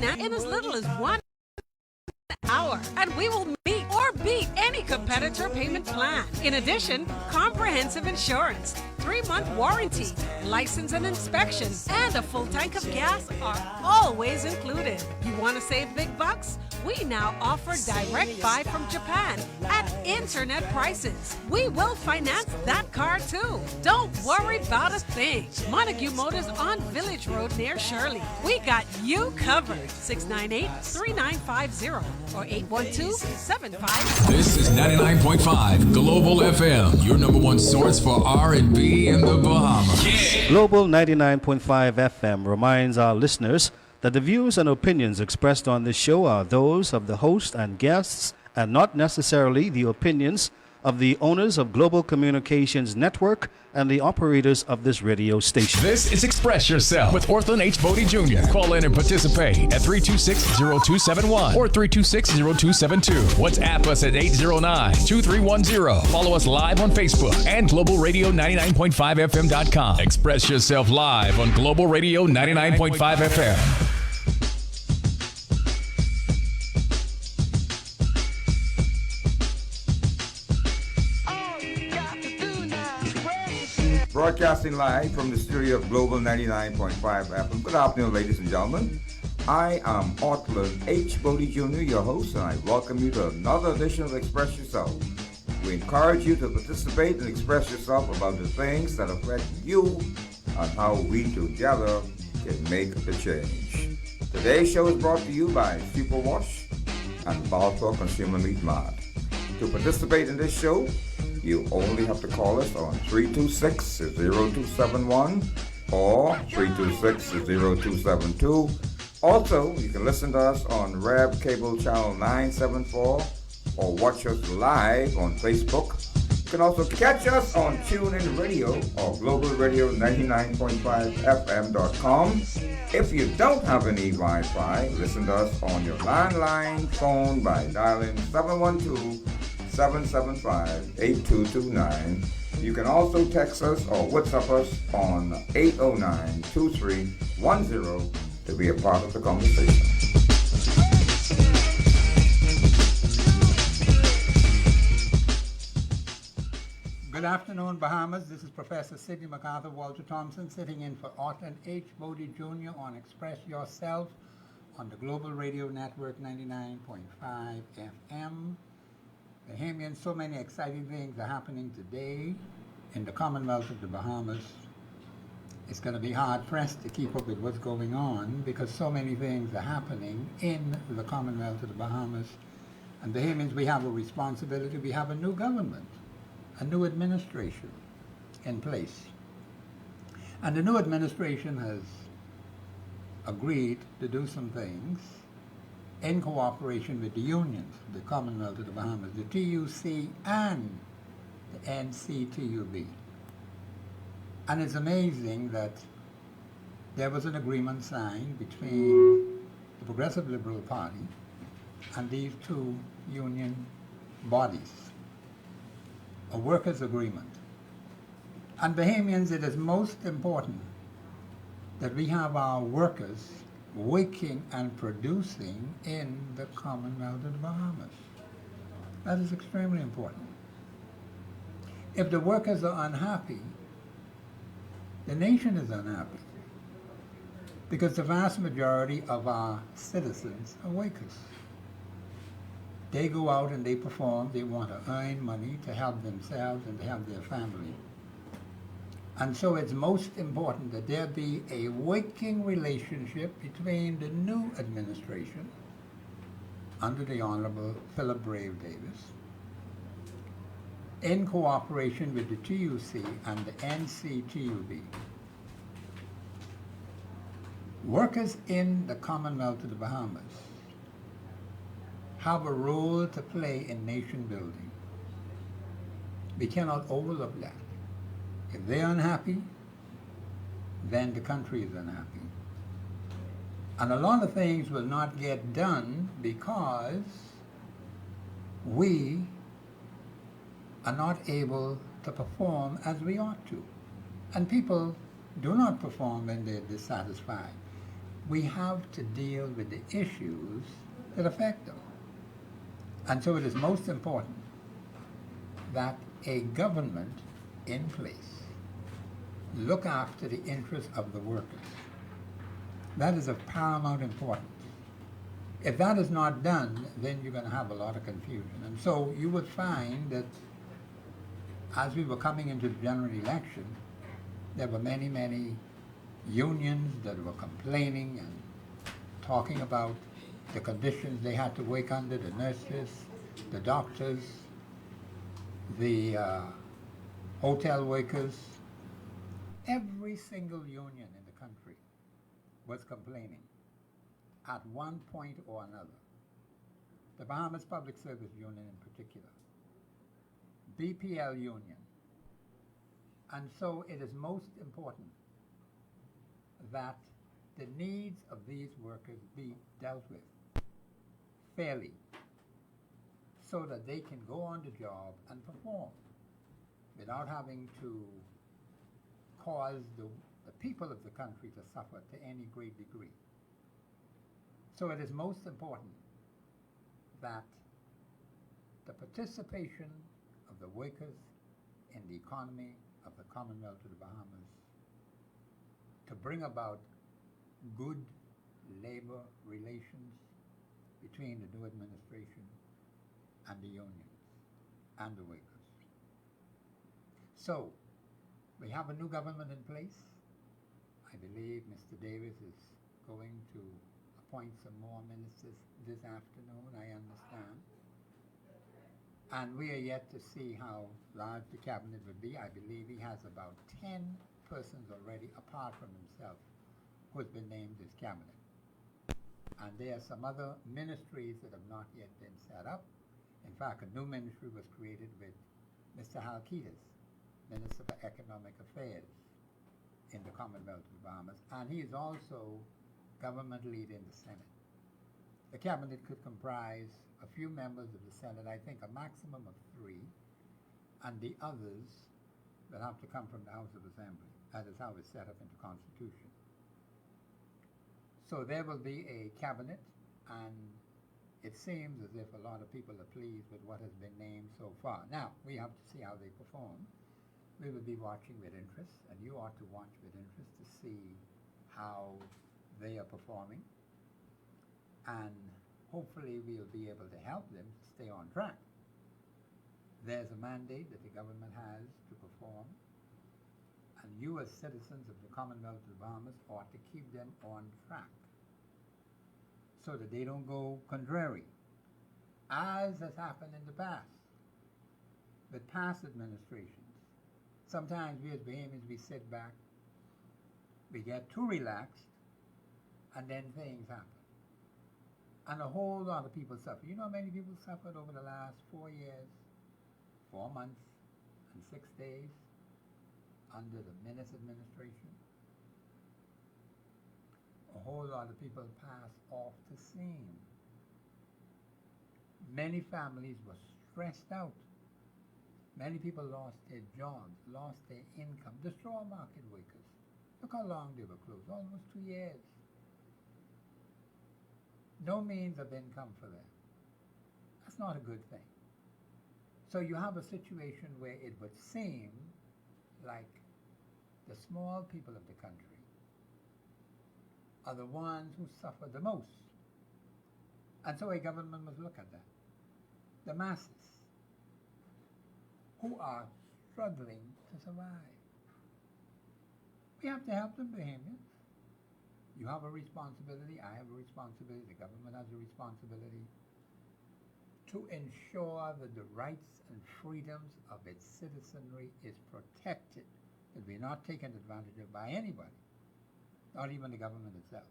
finance in as little as 1 hour, and we will meet or beat any competitor payment plan. In addition, comprehensive insurance, 3-month warranty, license and inspection, and a full tank of gas are always included. You want to save big bucks? We now offer direct buy from Japan at internet prices. We will finance that car too. Don't worry about a thing. Montague Motors on Village Road near Shirley. We got you covered. 698-3950 or 812-75. This is 99.5 Global FM, your number one source for R&B in the Bahamas. Yeah. Global 99.5 FM reminds our listeners that the views and opinions expressed on this show are those of the host and guests and not necessarily the opinions of the owners of Global Communications Network and the operators of this radio station. This is Express Yourself with Orthlin H. Bodie Jr. Call in and participate at 326-0271 or 326-0272. WhatsApp us at 809-2310. Follow us live on Facebook and globalradio99.5fm.com. Express Yourself live on Global Radio 99.5 FM. Broadcasting live from the studio of Global 99.5 FM. Good afternoon, ladies and gentlemen. I am Orthlin H. Bodie Jr., your host, and I welcome you to another edition of Express Yourself. We encourage you to participate and express yourself about the things that affect you and how we together can make the change. Today's show is brought to you by Superwash and Balfour Consumer Meat Mart. To participate in this show, you only have to call us on 326-0271 or 326-0272. Also, you can listen to us on Rab Cable Channel 974 or watch us live on Facebook. You can also catch us on TuneIn Radio or Global Radio 99.5fm.com. If you don't have any Wi-Fi, listen to us on your landline phone by dialing 712-775-8229. You can also text us or WhatsApp us on 809-2310 to be a part of the conversation. Good afternoon, Bahamas. This is Professor Sidney MacArthur Walter Thompson sitting in for Orthlin H. Bodie Jr. on Express Yourself on the Global Radio Network 99.5 FM. Bahamians, so many exciting things are happening today in the Commonwealth of the Bahamas. It's going to be hard-pressed to keep up with what's going on because so many things are happening in the Commonwealth of the Bahamas. And Bahamians, we have a responsibility. We have a new government, a new administration in place. And the new administration has agreed to do some things in cooperation with the unions, the Commonwealth of the Bahamas, the TUC and the NCTUB. And it's amazing that there was an agreement signed between the Progressive Liberal Party and these two union bodies, a workers' agreement. And Bahamians, it is most important that we have our workers working and producing in the Commonwealth of the Bahamas. That is extremely important. If the workers are unhappy, the nation is unhappy because the vast majority of our citizens are workers. They go out and they perform, they want to earn money to help themselves and to help their family. And so it's most important that there be a working relationship between the new administration under the Honorable Philip Brave Davis in cooperation with the TUC and the NCTUB. Workers in the Commonwealth of the Bahamas have a role to play in nation building. We cannot overlook that. If they're unhappy, then the country is unhappy. And a lot of things will not get done because we are not able to perform as we ought to. And people do not perform when they're dissatisfied. we have to deal with the issues that affect them. And so it is most important that a government in place look after the interests of the workers. That is of paramount importance. If that is not done, then you're going to have a lot of confusion. And so you would find that as we were coming into the general election, there were many, many unions that were complaining and talking about the conditions they had to work under, the nurses, the doctors, the hotel workers. Every single union in the country was complaining at one point or another. The Bahamas Public Service Union in particular, BPL Union. And so it is most important that the needs of these workers be dealt with fairly so that they can go on the job and perform without having to cause the people of the country to suffer to any great degree. So it is most important that the participation of the workers in the economy of the Commonwealth of the Bahamas to bring about good labor relations between the new administration and the unions and the workers. So, we have a new government in place. I believe Mr. Davis is going to appoint some more ministers this afternoon, I understand. And we are yet to see how large the cabinet will be. I believe he has about 10 persons already, apart from himself, who has been named as cabinet. And there are some other ministries that have not yet been set up. In fact, a new ministry was created with Mr. Halkitis, Minister for Economic Affairs in the Commonwealth of the Bahamas, and he is also government leader in the Senate. The cabinet could comprise a few members of the Senate, I think a maximum of 3, and the others will have to come from the House of Assembly. That is how it's set up in the Constitution. So there will be a cabinet, and it seems as if a lot of people are pleased with what has been named so far. Now, we have to see how they perform. We will be watching with interest, and you ought to watch with interest to see how they are performing. And hopefully we'll be able to help them to stay on track. There's a mandate that the government has to perform, and you as citizens of the Commonwealth of the Bahamas ought to keep them on track so that they don't go contrary, as has happened in the past with past administrations. Sometimes we as Bahamians, we sit back, we get too relaxed, and then things happen. And a whole lot of people suffer. You know how many people suffered over the last 4 years, 4 months, and 6 days under the Menace administration? A whole lot of people passed off the scene. Many families were stressed out. Many people lost their jobs, lost their income. The straw market workers, look how long they were closed, almost 2 years. No means of income for them. That's not a good thing. So you have a situation where it would seem like the small people of the country are the ones who suffer the most. And so a government must look at that. The masses who are struggling to survive. We have to help them, Bahamians. You have a responsibility, I have a responsibility, the government has a responsibility to ensure that the rights and freedoms of its citizenry is protected, that we're not taken advantage of by anybody, not even the government itself.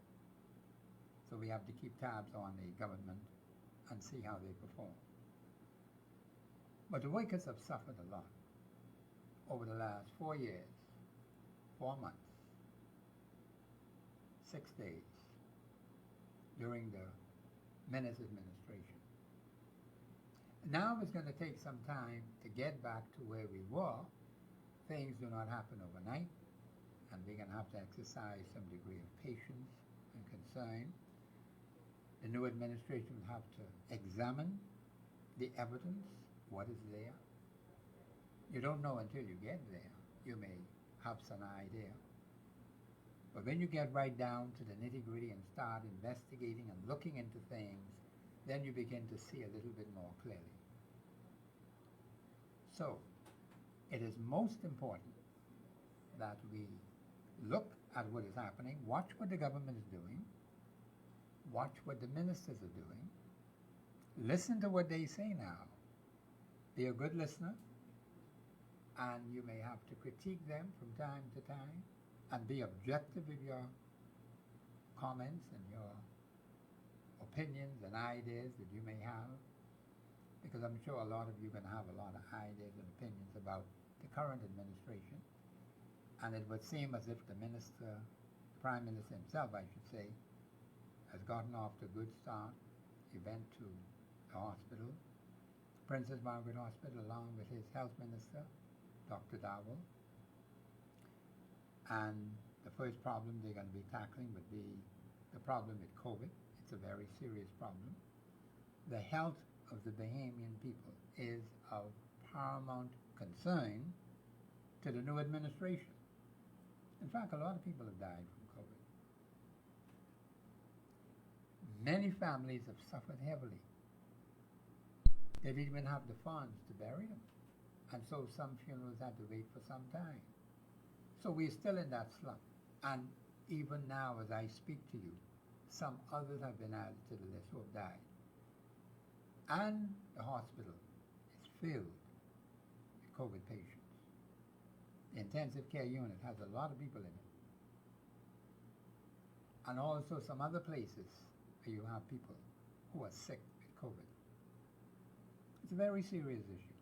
So we have to keep tabs on the government and see how they perform. But the workers have suffered a lot over the last 4 years, 4 months, 6 days during the Menace administration. Now it's going to take some time to get back to where we were. Things do not happen overnight, and we're going to have to exercise some degree of patience and concern. The new administration will have to examine the evidence, what is there. You don't know until you get there. You may have some idea. But when you get right down to the nitty-gritty and start investigating and looking into things, then you begin to see a little bit more clearly. So, it is most important that we look at what is happening, watch what the government is doing, watch what the ministers are doing, listen to what they say now. Be a good listener, and you may have to critique them from time to time, and be objective with your comments and your opinions and ideas that you may have, because I'm sure a lot of you are going to have a lot of ideas and opinions about the current administration, and it would seem as if the Prime Minister himself, I should say, has gotten off to a good start. He went to the hospital, Princess Margaret Hospital, along with his health minister, Dr. Dowell. And the first problem they're going to be tackling would be the problem with COVID. It's a very serious problem. The health of the Bahamian people is of paramount concern to the new administration. In fact, a lot of people have died from COVID. Many families have suffered heavily. They didn't even have the funds to bury them. And so some funerals had to wait for some time. So we're still in that slump. And even now, as I speak to you, some others have been added to the list who have died. And the hospital is filled with COVID patients. The intensive care unit has a lot of people in it. And also some other places where you have people who are sick with COVID. It's a very serious issue.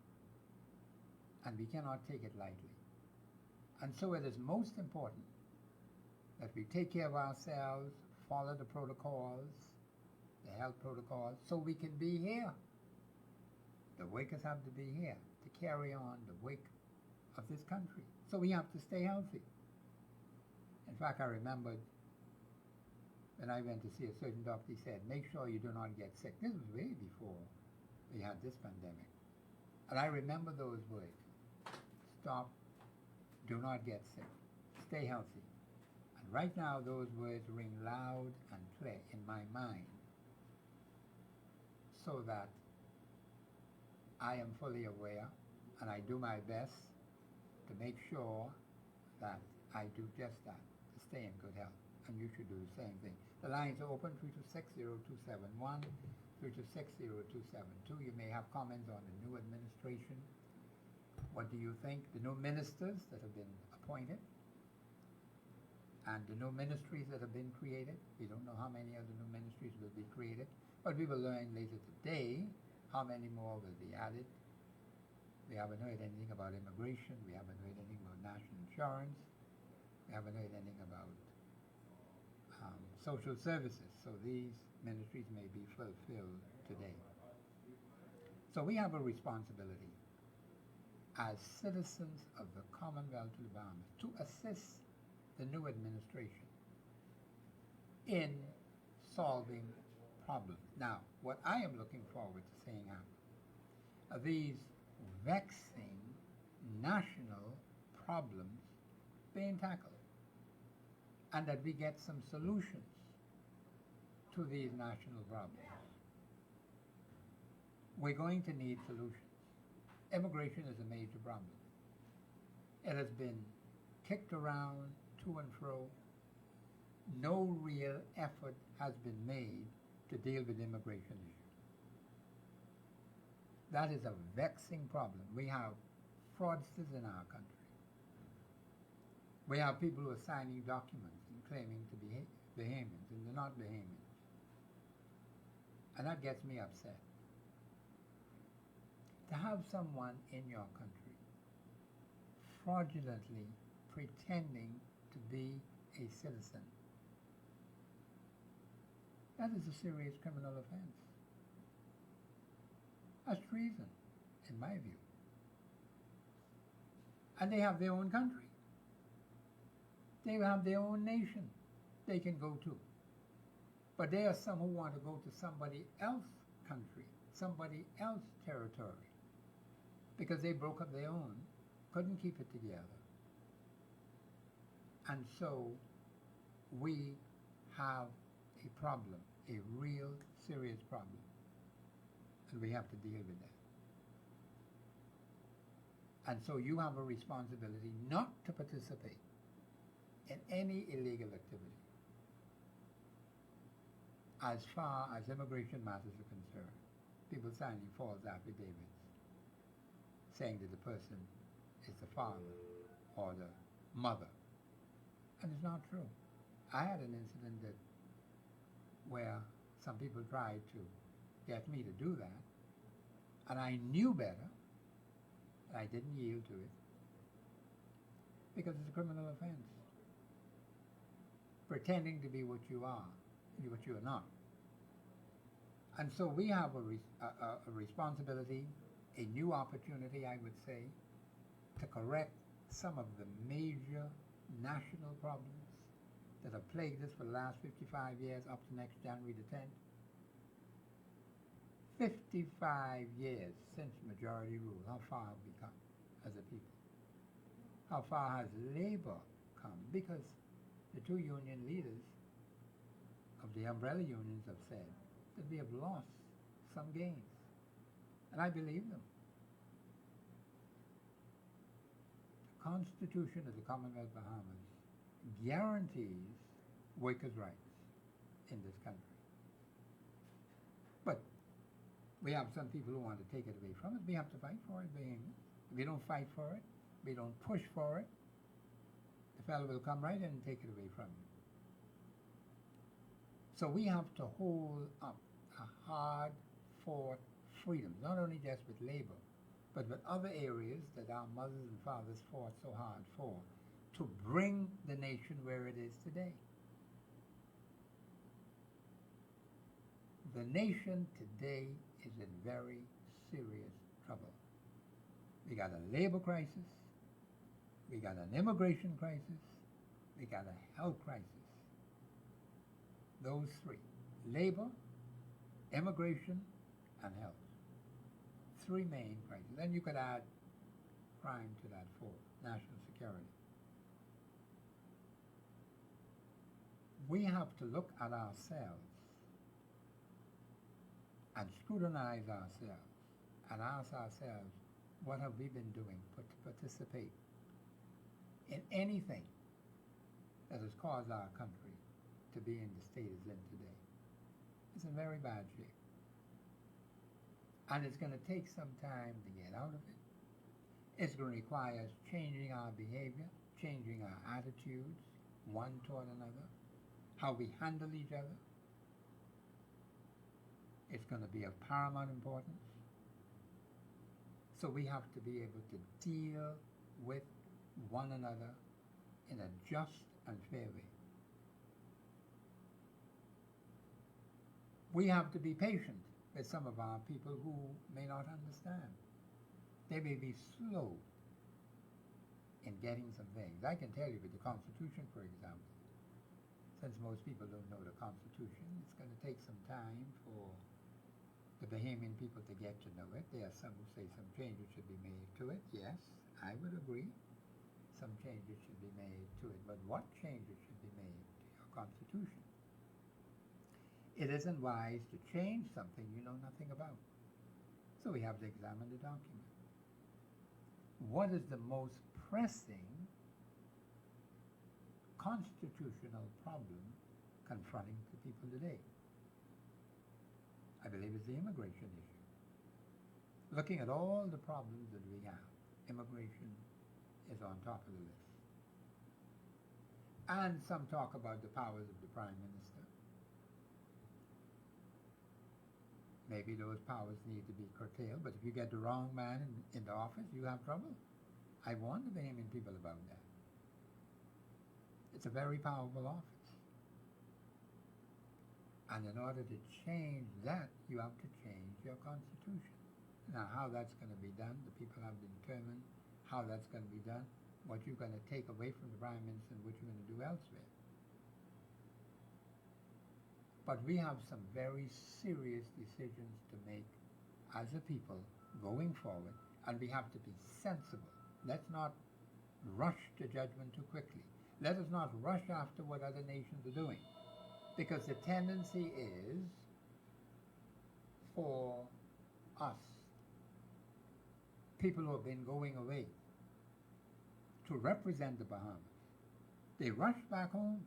And we cannot take it lightly. And so it is most important that we take care of ourselves, follow the protocols, the health protocols, so we can be here. The Wakers have to be here to carry on the wake of this country. So we have to stay healthy. In fact, I remembered when I went to see a certain doctor, he said, make sure you do not get sick. This was way before we had this pandemic. And I remember those words. Stop, do not get sick, stay healthy. And right now those words ring loud and clear in my mind, so that I am fully aware and I do my best to make sure that I do just that, to stay in good health. And you should do the same thing. The lines are open, 326-0271, 326-0272. You may have comments on the new administration. What do you think? The new ministers that have been appointed and the new ministries that have been created. We don't know how many other new ministries will be created, but we will learn later today how many more will be added. We haven't heard anything about immigration. We haven't heard anything about national insurance. We haven't heard anything about social services. So these ministries may be fulfilled today. So we have a responsibility as citizens of the Commonwealth of the Bahamas to assist the new administration in solving problems. Now, what I am looking forward to seeing happen are these vexing national problems being tackled, and that we get some solutions to these national problems. We're going to need solutions. Immigration is a major problem. It has been kicked around to and fro. No real effort has been made to deal with the immigration issue. That is a vexing problem. We have fraudsters in our country. We have people who are signing documents and claiming to be Bahamians, and they're not Bahamians. And that gets me upset. To have someone in your country fraudulently pretending to be a citizen, that is a serious criminal offense. That's treason, in my view. And they have their own country. They have their own nation they can go to. But there are some who want to go to somebody else's country, somebody else's territory, because they broke up their own, couldn't keep it together. And so we have a problem, a real serious problem, and we have to deal with that. And so you have a responsibility not to participate in any illegal activity as far as immigration matters are concerned. People signing false affidavits saying that the person is the father or the mother. And it's not true. I had an incident that where some people tried to get me to do that, and I knew better. I didn't yield to it because it's a criminal offense. Pretending to be what you are, what you are not. And so we have a responsibility, a new opportunity, I would say, to correct some of the major national problems that have plagued us for the last 55 years up to next January the 10th. 55 years since majority rule. How far have we come as a people? How far has labor come? Because the two union leaders of the umbrella unions have said that we have lost some gains. And I believe them. The Constitution of the Commonwealth of Bahamas guarantees workers' rights in this country. But we have some people who want to take it away from us. We have to fight for it. If we don't fight for it, we don't push for it, the fellow will come right in and take it away from you. So we have to hold up a hard-fought freedom, not only just with labor, but with other areas that our mothers and fathers fought so hard for, to bring the nation where it is today. The nation today is in very serious trouble. We got a labor crisis, we got an immigration crisis, we got a health crisis. Those three, labor, immigration, and health. Three main crises. Then you could add crime to that fourth, national security. We have to look at ourselves and scrutinize ourselves and ask ourselves, what have we been doing to participate in anything that has caused our country to be in the state it's in today? It's in very bad shape. And it's going to take some time to get out of it. It's going to require us changing our behavior, changing our attitudes, one toward another, how we handle each other. It's going to be of paramount importance. So we have to be able to deal with one another in a just and fair way. We have to be patient with some of our people who may not understand. They may be slow in getting some things. I can tell you with the Constitution, for example, since most people don't know the Constitution, it's going to take some time for the Bahamian people to get to know it. There are some who say some changes should be made to it. Yes, I would agree. Some changes should be made to it. But what changes should be made to your Constitution? It isn't wise to change something you know nothing about. So we have to examine the document. What is the most pressing constitutional problem confronting the people today? I believe it's the immigration issue. Looking at all the problems that we have, immigration is on top of the list. And some talk about the powers of the Prime Minister. Maybe those powers need to be curtailed, but if you get the wrong man in the office, you have trouble. I warned the Bahamian people about that. It's a very powerful office. And in order to change that, you have to change your Constitution. Now, how that's going to be done, the people have to determine how that's going to be done, what you're going to take away from the Prime Minister and what you're going to do elsewhere. But we have some very serious decisions to make as a people going forward, and we have to be sensible. Let's not rush to judgment too quickly. Let us not rush after what other nations are doing, because the tendency is for us, people who have been going away, to represent the Bahamas. They rush back home.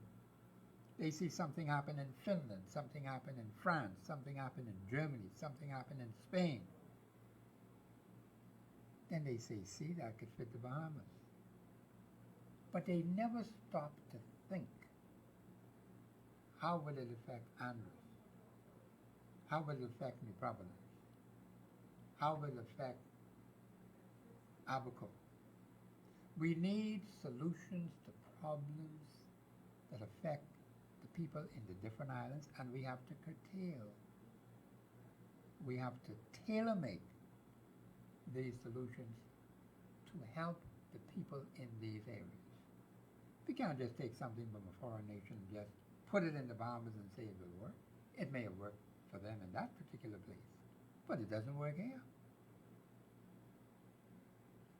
They see something happen in Finland, something happen in France, something happen in Germany, something happen in Spain. Then they say, see, that could fit the Bahamas. But they never stop to think, how will it affect Andros? How will it affect New Providence? How will it affect Abaco? We need solutions to problems that affect the people in the different islands, and we have to curtail. We have to tailor-make these solutions to help the people in these areas. We can't just take something from a foreign nation and just put it in the Bahamas and say it will work. It may have worked for them in that particular place, but it doesn't work here.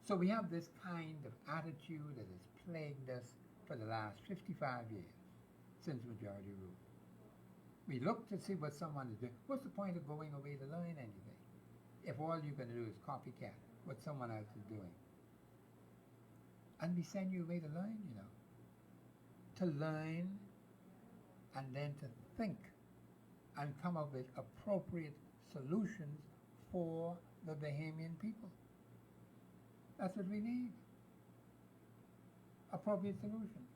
So we have this kind of attitude that has plagued us for the last 55 years since majority rule. We look to see what someone is doing. What's the point of going away to learn anything if all you're going to do is copycat what someone else is doing? And we send you away to learn, you know. To learn and then to think and come up with appropriate solutions for the Bahamian people. That's what we need. Appropriate solutions.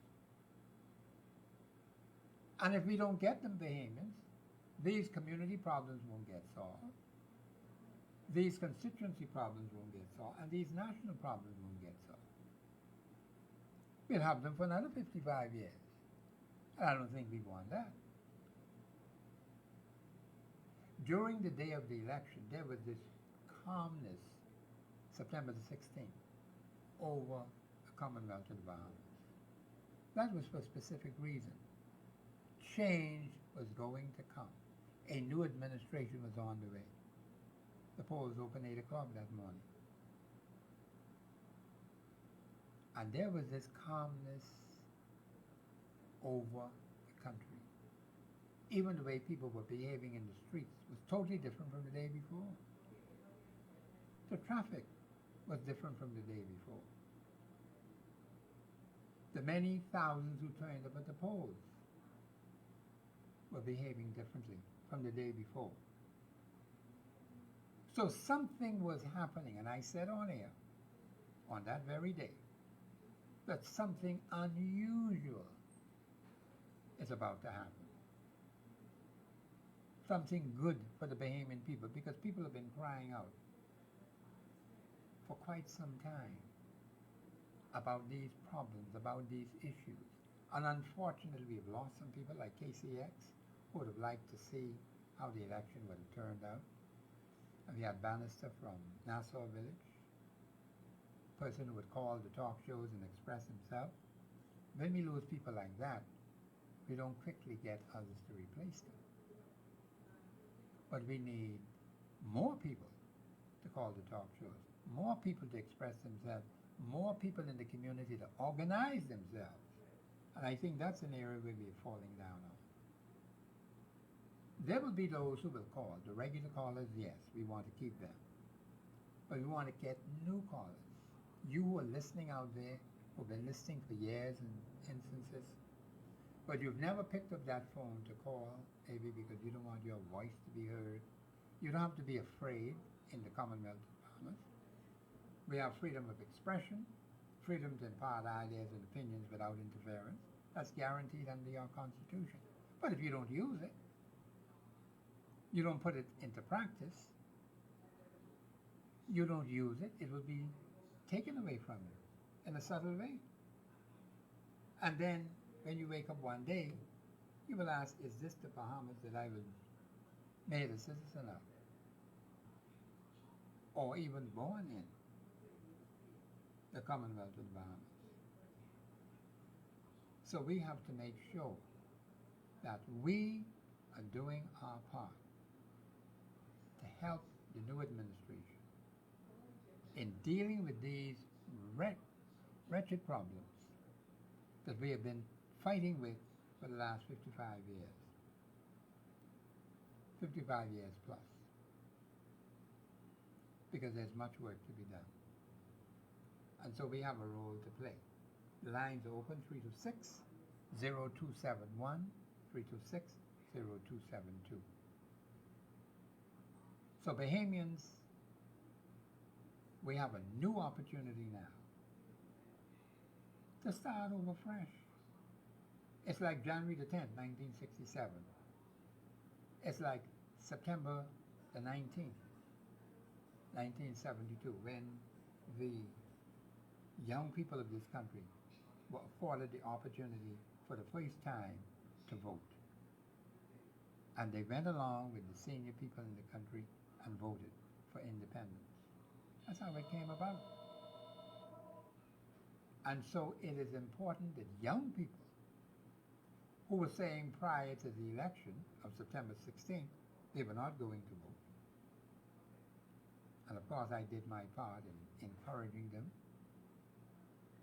And if we don't get them, Bahamians, these community problems won't get solved. These constituency problems won't get solved. And these national problems won't get solved. We'll have them for another 55 years. And I don't think we want that. During the day of the election, there was this calmness, September the 16th, over the Commonwealth of the Bahamas. That was for a specific reason. Change was going to come. A new administration was on the way. The polls opened 8 o'clock that morning. And there was this calmness over the country. Even the way people were behaving in the streets was totally different from the day before. The traffic was different from the day before. The many thousands who turned up at the polls were behaving differently from the day before. So something was happening, and I said on air, on that very day, that something unusual is about to happen. Something good for the Bahamian people, because people have been crying out for quite some time about these problems, about these issues. And unfortunately, we've lost some people like KCX, who would have liked to see how the election would have turned out. And we had Bannister from Nassau Village, a person who would call the talk shows and express himself. When we lose people like that, we don't quickly get others to replace them. But we need more people to call the talk shows, more people to express themselves, more people in the community to organize themselves. And I think that's an area where we're falling down on. There will be those who will call. The regular callers, yes, we want to keep them. But we want to get new callers. You who are listening out there, who've been listening for years in instances, but you've never picked up that phone to call, maybe because you don't want your voice to be heard. You don't have to be afraid in the Commonwealth of Bahamas. We have freedom of expression, freedom to impart ideas and opinions without interference. That's guaranteed under our Constitution. But if you don't use it, you don't put it into practice, you don't use it, it will be taken away from you in a subtle way. And then when you wake up one day, you will ask, is this the Bahamas that I was made a citizen of? Or even born in the Commonwealth of the Bahamas? So we have to make sure that we and doing our part to help the new administration in dealing with these wretched problems that we have been fighting with for the last 55 years. 55 years plus. Because there's much work to be done. And so we have a role to play. The lines are open 326-0271, 326-0272. So Bahamians, we have a new opportunity now to start over fresh. It's like January the 10th, 1967. It's like September the 19th, 1972, when the young people of this country were afforded the opportunity for the first time to vote. And they went along with the senior people in the country and voted for independence. That's how it came about. And so it is important that young people who were saying prior to the election of September 16th, they were not going to vote. And of course I did my part in encouraging them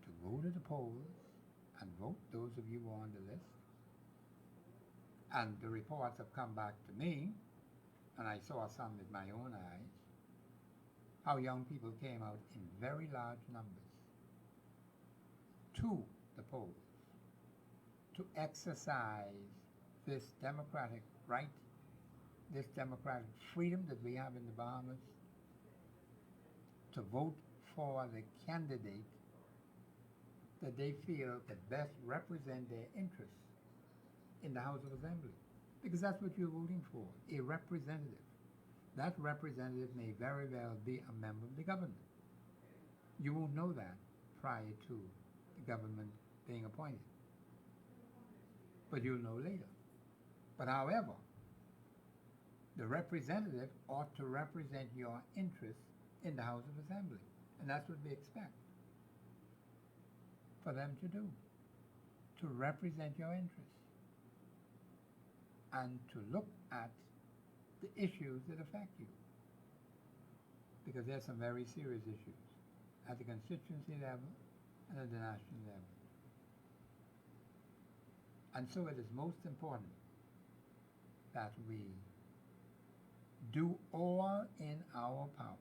to go to the polls and vote, those of you who are on the list. And the reports have come back to me, and I saw some with my own eyes, how young people came out in very large numbers to the polls to exercise this democratic right, this democratic freedom that we have in the Bahamas, to vote for the candidate that they feel that best represent their interests in the House of Assembly. Because that's what you're voting for, a representative. That representative may very well be a member of the government. You won't know that prior to the government being appointed. But you'll know later. But however, the representative ought to represent your interests in the House of Assembly. And that's what we expect for them to do, to represent your interests and to look at the issues that affect you. Because there's some very serious issues at the constituency level and at the national level. And so it is most important that we do all in our power,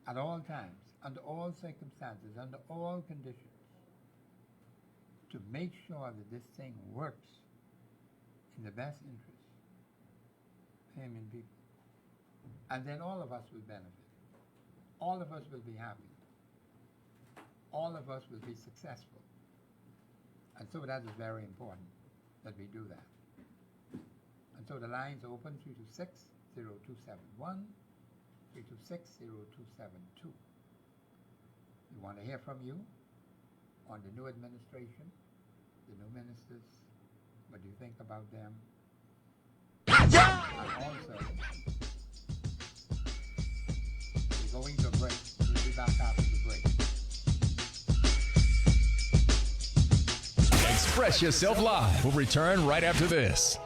at all times, under all circumstances, under all conditions, to make sure that this thing works in the best interest of Bahamian people. And then all of us will benefit. All of us will be happy. All of us will be successful. And so that is very important that we do that. And so the lines are open 326-0271, 326-0272. We want to hear from you on the new administration, the new ministers. What do you think about them? And also, we're going to a break. We'll be back after the break. Express Yourself Live will return right after this.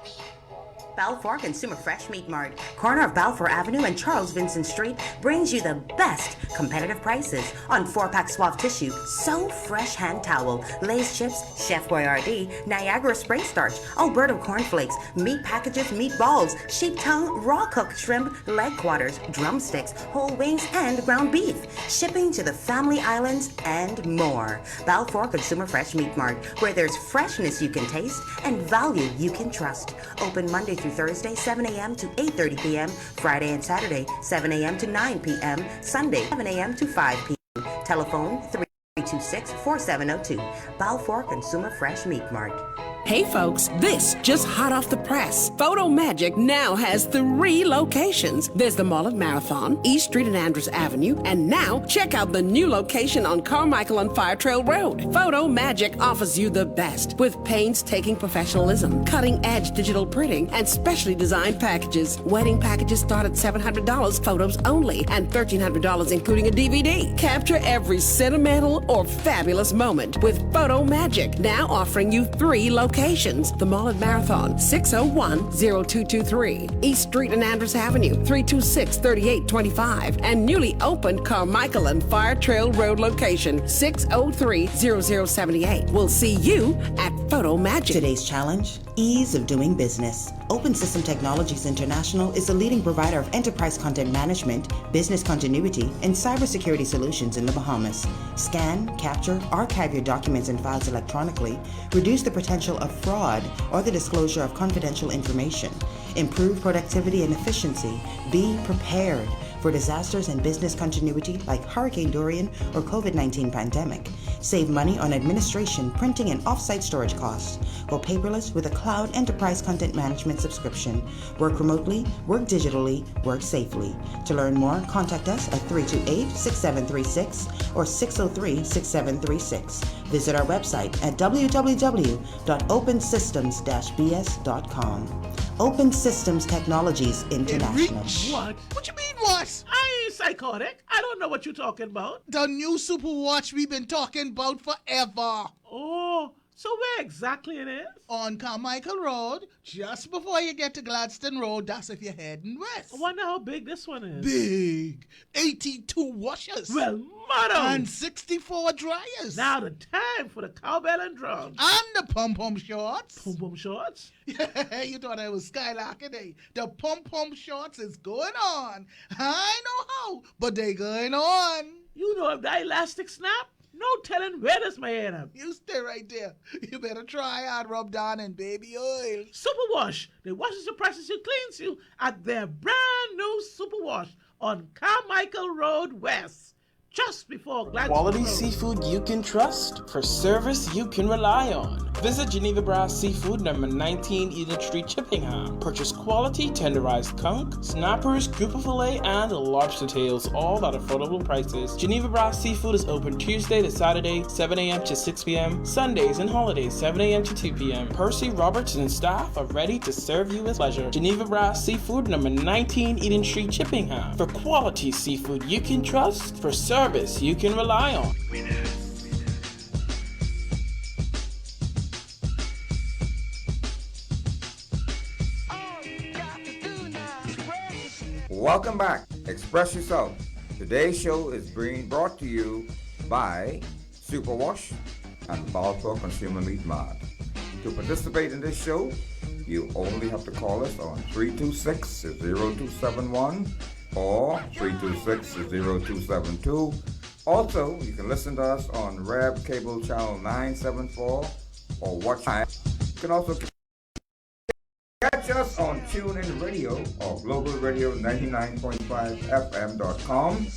Balfour Consumer Fresh Meat Mart, corner of Balfour Avenue and Charles Vincent Street, brings you the best competitive prices on 4-pack suave tissue, So Fresh hand towel, Lay's chips, Chef Boyardee, Niagara spray starch, Alberto cornflakes, meat packages, meatballs, sheep tongue, raw cooked shrimp, leg quarters, drumsticks, whole wings, and ground beef. Shipping to the Family Islands and more. Balfour Consumer Fresh Meat Mart, where there's freshness you can taste and value you can trust. Open Monday through Thursday, 7 a.m. to 8:30 p.m., Friday and Saturday, 7 a.m. to 9 p.m., Sunday, 7 a.m. to 5 p.m. Telephone 326-4702. Balfour Consumer Fresh Meat Mart. Hey folks, this just hot off the press. Photo Magic now has 3 locations. There's the Mall at Marathon, East Street and Andrews Avenue, and now check out the new location on Carmichael and Fire Trail Road. Photo Magic offers you the best with painstaking professionalism, cutting-edge digital printing, and specially designed packages. Wedding packages start at $700, photos only, and $1,300 including a DVD. Capture every sentimental or fabulous moment with Photo Magic, now offering you 3 locations. locations. The Mall at Marathon, 601-0223. East Street and Andrews Avenue, 326-3825. And newly opened Carmichael and Fire Trail Road location, 603-0078. We'll see you at Photo Magic. Today's challenge, ease of doing business. Open System Technologies International is the leading provider of enterprise content management, business continuity, and cybersecurity solutions in the Bahamas. Scan, capture, archive your documents and files electronically, reduce the potential of fraud or the disclosure of confidential information, improve productivity and efficiency, be prepared for disasters and business continuity like Hurricane Dorian or COVID-19 pandemic. Save money on administration, printing, and off-site storage costs. Go paperless with a cloud enterprise content management subscription. Work remotely, work digitally, work safely. To learn more, contact us at 328-6736 or 603-6736. Visit our website at www.opensystems-bs.com. Open Systems Technologies International. What? What you mean, what? I ain't psychotic. I don't know what you're talking about. The new Superwatch we've been talking about forever. Oh, so where exactly it is? On Carmichael Road, just before you get to Gladstone Road. That's if you're heading west. I wonder how big this one is. Big. 82 washers. Well, motto. And 64 dryers. Now the time for the cowbell and drums. And the pom-pom shorts. Pom-pom shorts? Yeah, you thought I was skylarking, eh? The pom-pom shorts is going on. I know how, but they going on. You know if the elastic snap? No telling where this may end up. You stay right there. You better try out Rub Down and Baby Oil. Superwash. They washes you, presses you, cleans you at their brand new Superwash on Carmichael Road West. Just before Gladstone Quality Road. seafood you can trust for service you can rely on. Visit Geneva Brass Seafood, number 19 Eden Street, Chippingham. Purchase quality tenderized conch, snappers, grouper fillet, and lobster tails, all at affordable prices. Geneva Brass Seafood is open Tuesday to Saturday, 7 a.m. to 6 p.m., Sundays and holidays, 7 a.m. to 2 p.m. Percy, Roberts, and staff are ready to serve you with pleasure. Geneva Brass Seafood, number 19 Eden Street, Chippingham. For quality seafood you can trust, for service you can rely on. Welcome back. Express yourself. Today's show is being brought to you by Superwash and Balfour Consumer Meat Mart. To participate in this show, you only have to call us on 326-0271 or 326-0272. Also, you can listen to us on Rev Cable Channel 974 or watch. You can also catch us on TuneIn Radio or Global Radio 99.5fm.com.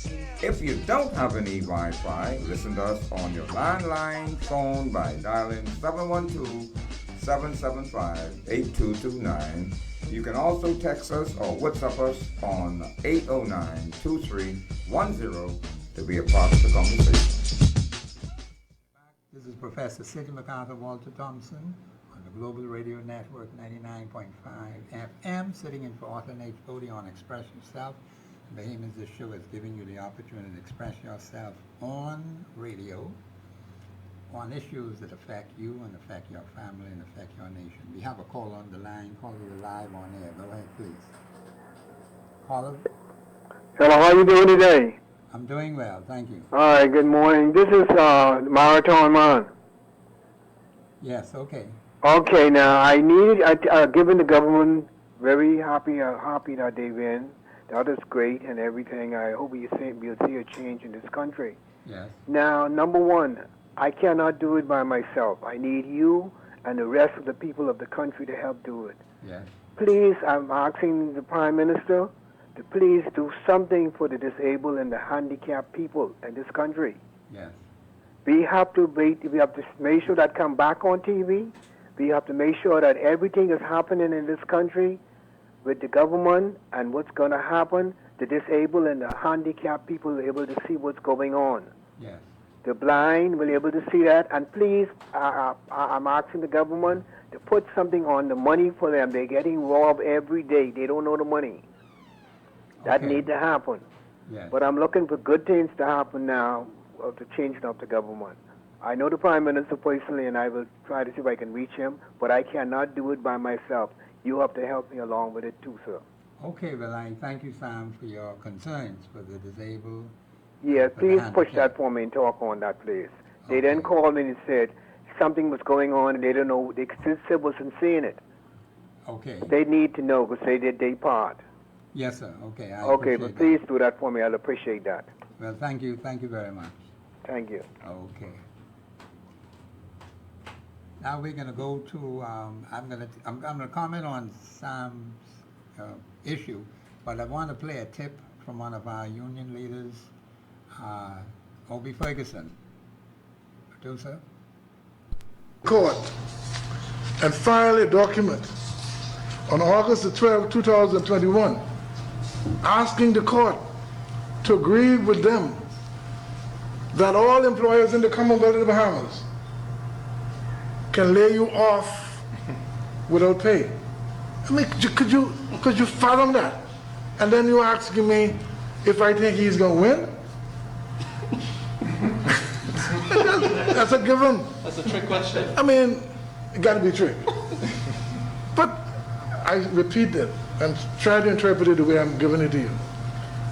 If you don't have any Wi-Fi, listen to us on your landline phone by dialing 712-775-8229. You can also text us or WhatsApp us on 809-2310 to be a part of the conversation. This is Professor Sidney MacArthur Walter Thompson on the Global Radio Network 99.5 FM, sitting in for Arthur H. Bodie on Express Yourself. The aim of this show is giving you the opportunity to express yourself on radio on issues that affect you and affect your family and affect your nation. We have a call on the line. Caller, you're live on air. Go ahead, please. Caller? Hello, how you doing today? I'm doing well, thank you. All right, good morning. This is Marathon Man. Yes, okay. Okay, now I need, given the government very happy that they've been. That is great and everything. I hope we'll see a change in this country. Yes. Now, number one, I cannot do it by myself. I need you and the rest of the people of the country to help do it. Yes. Please, I'm asking the Prime Minister to please do something for the disabled and the handicapped people in this country. Yes. We have to make sure that come back on TV. We have to make sure that everything is happening in this country with the government and what's going to happen. The disabled and the handicapped people are able to see what's going on. Yes. The blind will be able to see that. And please, I'm asking the government to put something on the money for them. They're getting robbed every day. They don't know the money. That need to happen. Yes. But I'm looking for good things to happen now to changing up the government. I know the Prime Minister personally, and I will try to see if I can reach him, but I cannot do it by myself. You have to help me along with it too, sir. Okay, well, I thank you, Sam, for your concerns for the disabled. Yeah, for the please push handicapped. that for me and talk on that, please. They then called me and said something was going on, and they don't know. They still wasn't seeing it. Okay. They need to know because they did their part. Yes, sir. Okay. I Okay, appreciate but please that. do that for me. I'll appreciate that. Well, thank you. Thank you very much. Thank you. Okay. Now we're going to go to. I'm going to comment on Sam's issue, but I want to play a tip from one of our union leaders, Obie Ferguson. Producer. Court and file a document on August the 12th, 2021, asking the court to agree with them that all employers in the Commonwealth of the Bahamas can lay you off without pay. I mean, could you fathom that? And then you're asking me if I think he's going to win? That's a given. That's a trick question. I mean, it got to be a trick. But I repeat that and try to interpret it the way I'm giving it to you.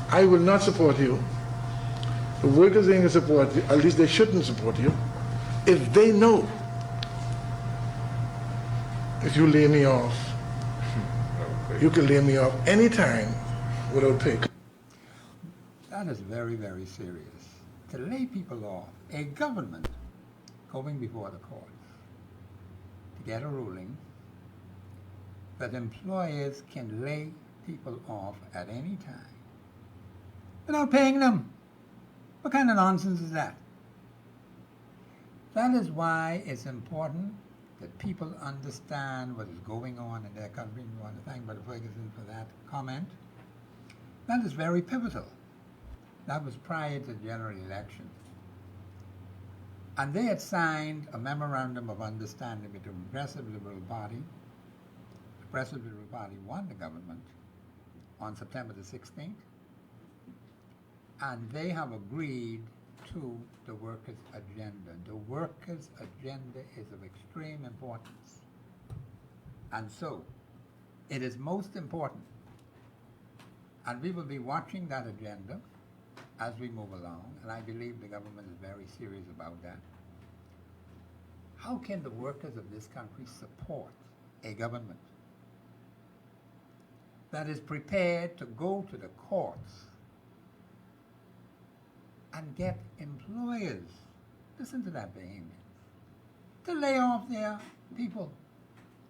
I will not support you. The workers ain't going to support you. At least they shouldn't support you. If they know if you lay me off, you can lay me off anytime without pay. That is very, very serious. To lay people off, a government going before the courts to get a ruling that employers can lay people off at any time without paying them. What kind of nonsense is that? That is why it's important that people understand what is going on in their country. We want to thank Brother Ferguson for that comment. That is very pivotal. That was prior to the general election. And they had signed a memorandum of understanding between the Progressive Liberal Party. The Progressive Liberal Party won the government on September the 16th. And they have agreed to the workers' agenda. The workers' agenda is of extreme importance. And so, it is most important. And we will be watching that agenda as we move along, and I believe the government is very serious about that. How can the workers of this country support a government that is prepared to go to the courts and get employers, listen to that behavior, to lay off their people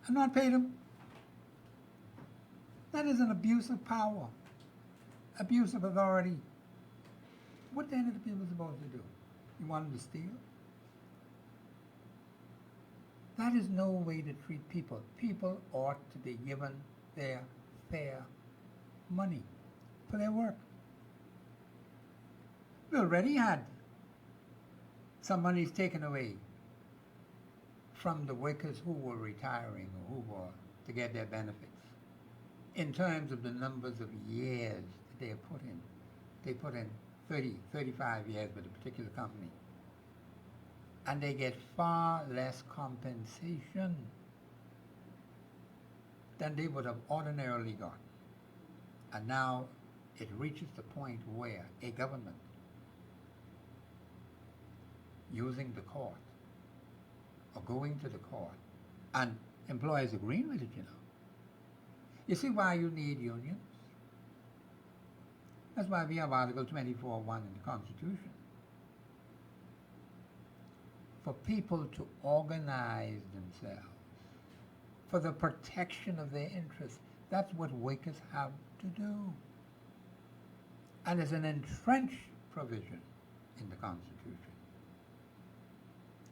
and not pay them? That is an abuse of power, abuse of authority. What then are the people supposed to do? You want them to steal? That is no way to treat people. People ought to be given their fair money for their work. We already had some monies taken away from the workers who were retiring or who were to get their benefits in terms of the numbers of years that they have put in. They put in 30, 35 years with a particular company. And they get far less compensation than they would have ordinarily got. And now it reaches the point where a government using the court or going to the court and employers agreeing with it, you know. You see why you need unions? That's why we have Article 24.1 in the Constitution. For people to organize themselves for the protection of their interests. That's what workers have to do. And there's an entrenched provision in the Constitution.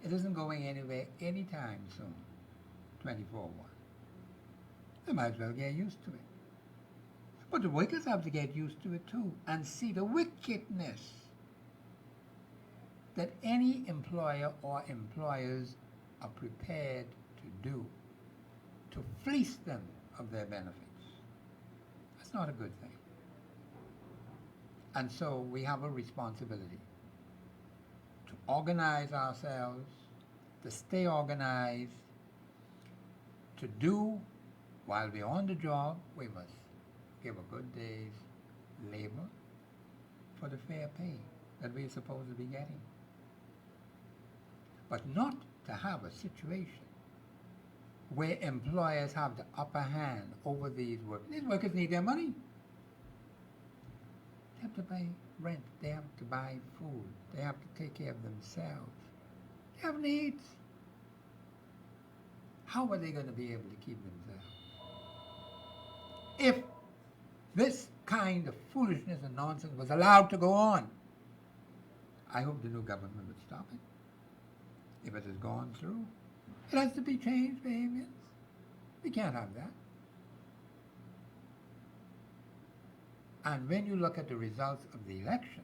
It isn't going anywhere anytime soon, 24.1. They might as well get used to it. But the workers have to get used to it too and see the wickedness that any employer or employers are prepared to do to fleece them of their benefits. That's not a good thing. And so we have a responsibility to organize ourselves, to stay organized, to do while we're on the job, we must give a good day's labor for the fair pay that we're supposed to be getting. But not to have a situation where employers have the upper hand over these workers. These workers need their money. They have to pay rent. They have to buy food. They have to take care of themselves. They have needs. How are they going to be able to keep themselves? If this kind of foolishness and nonsense was allowed to go on, I hope the new government would stop it. If it has gone through, it has to be changed behaviors. We can't have that. And when you look at the results of the election,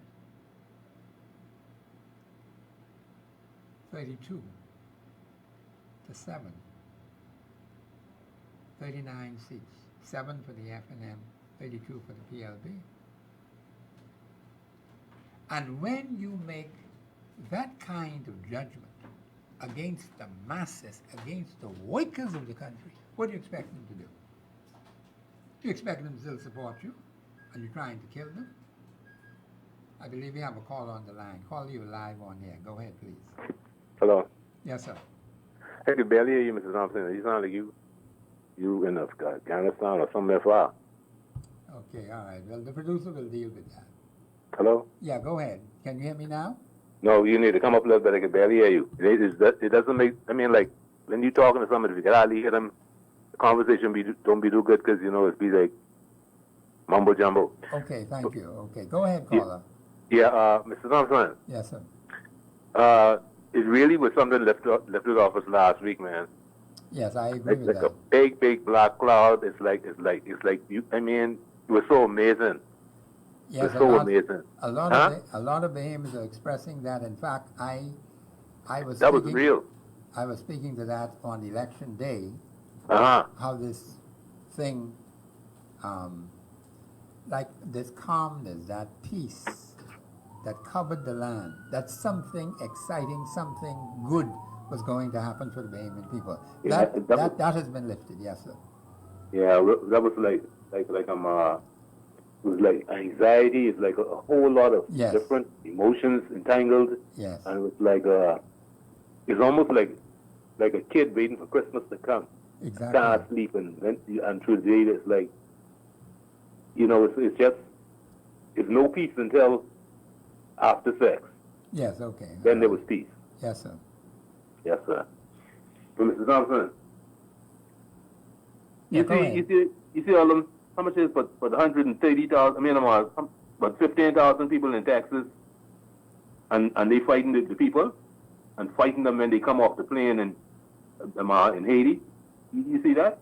32 to 7, 39 seats, 7 for the FNM, 32 for the PLB. And when you make that kind of judgment against the masses, against the workers of the country, what do you expect them to do? Do you expect them to still support you? Are you trying to kill them? I believe we have a call on the line. Call you live on here. Go ahead, please. Hello. Yes, sir. I could barely hear you, Mr. Thompson. You sound like you in Afghanistan or somewhere far. Okay, all right. Well, the producer will deal with that. Hello? Yeah, go ahead. Can you hear me now? No, you need to come up a little bit. I can barely hear you. It doesn't make, I mean, like, when you're talking to somebody, if you can hardly hear them, the conversation don't be too good because, you know, it's be like mumbo jumbo. Okay, thank you. Okay, go ahead, caller. Yeah, Mr. Thompson. Yes, sir. It really was something lifted off us last week, man. Yes, I agree with that. Like a big, big black cloud. It's like you. I mean, it was so amazing. Yes, it was so amazing. A lot of Bahamians are expressing that. In fact, I was. That was real. I was speaking to that on election day. How this thing, like this calmness, that peace, that covered the land, that something exciting, something good was going to happen for the Bahamian people. Yeah, that has been lifted, yes, sir. Yeah, that was like it was like anxiety. It's like a whole lot of different emotions entangled. Yes. And it was like it's almost like a kid waiting for Christmas to come. Exactly. Can't sleep and through the day it's like, you know, it's no peace until after sex. Yes, okay. Then there was peace. Yes, sir. Yes, sir. But Mr. Thompson, you see all them, how much is for the 130,000, I mean, about 15,000 people in Texas, and they fighting the people, and fighting them when they come off the plane in Haiti? You see that?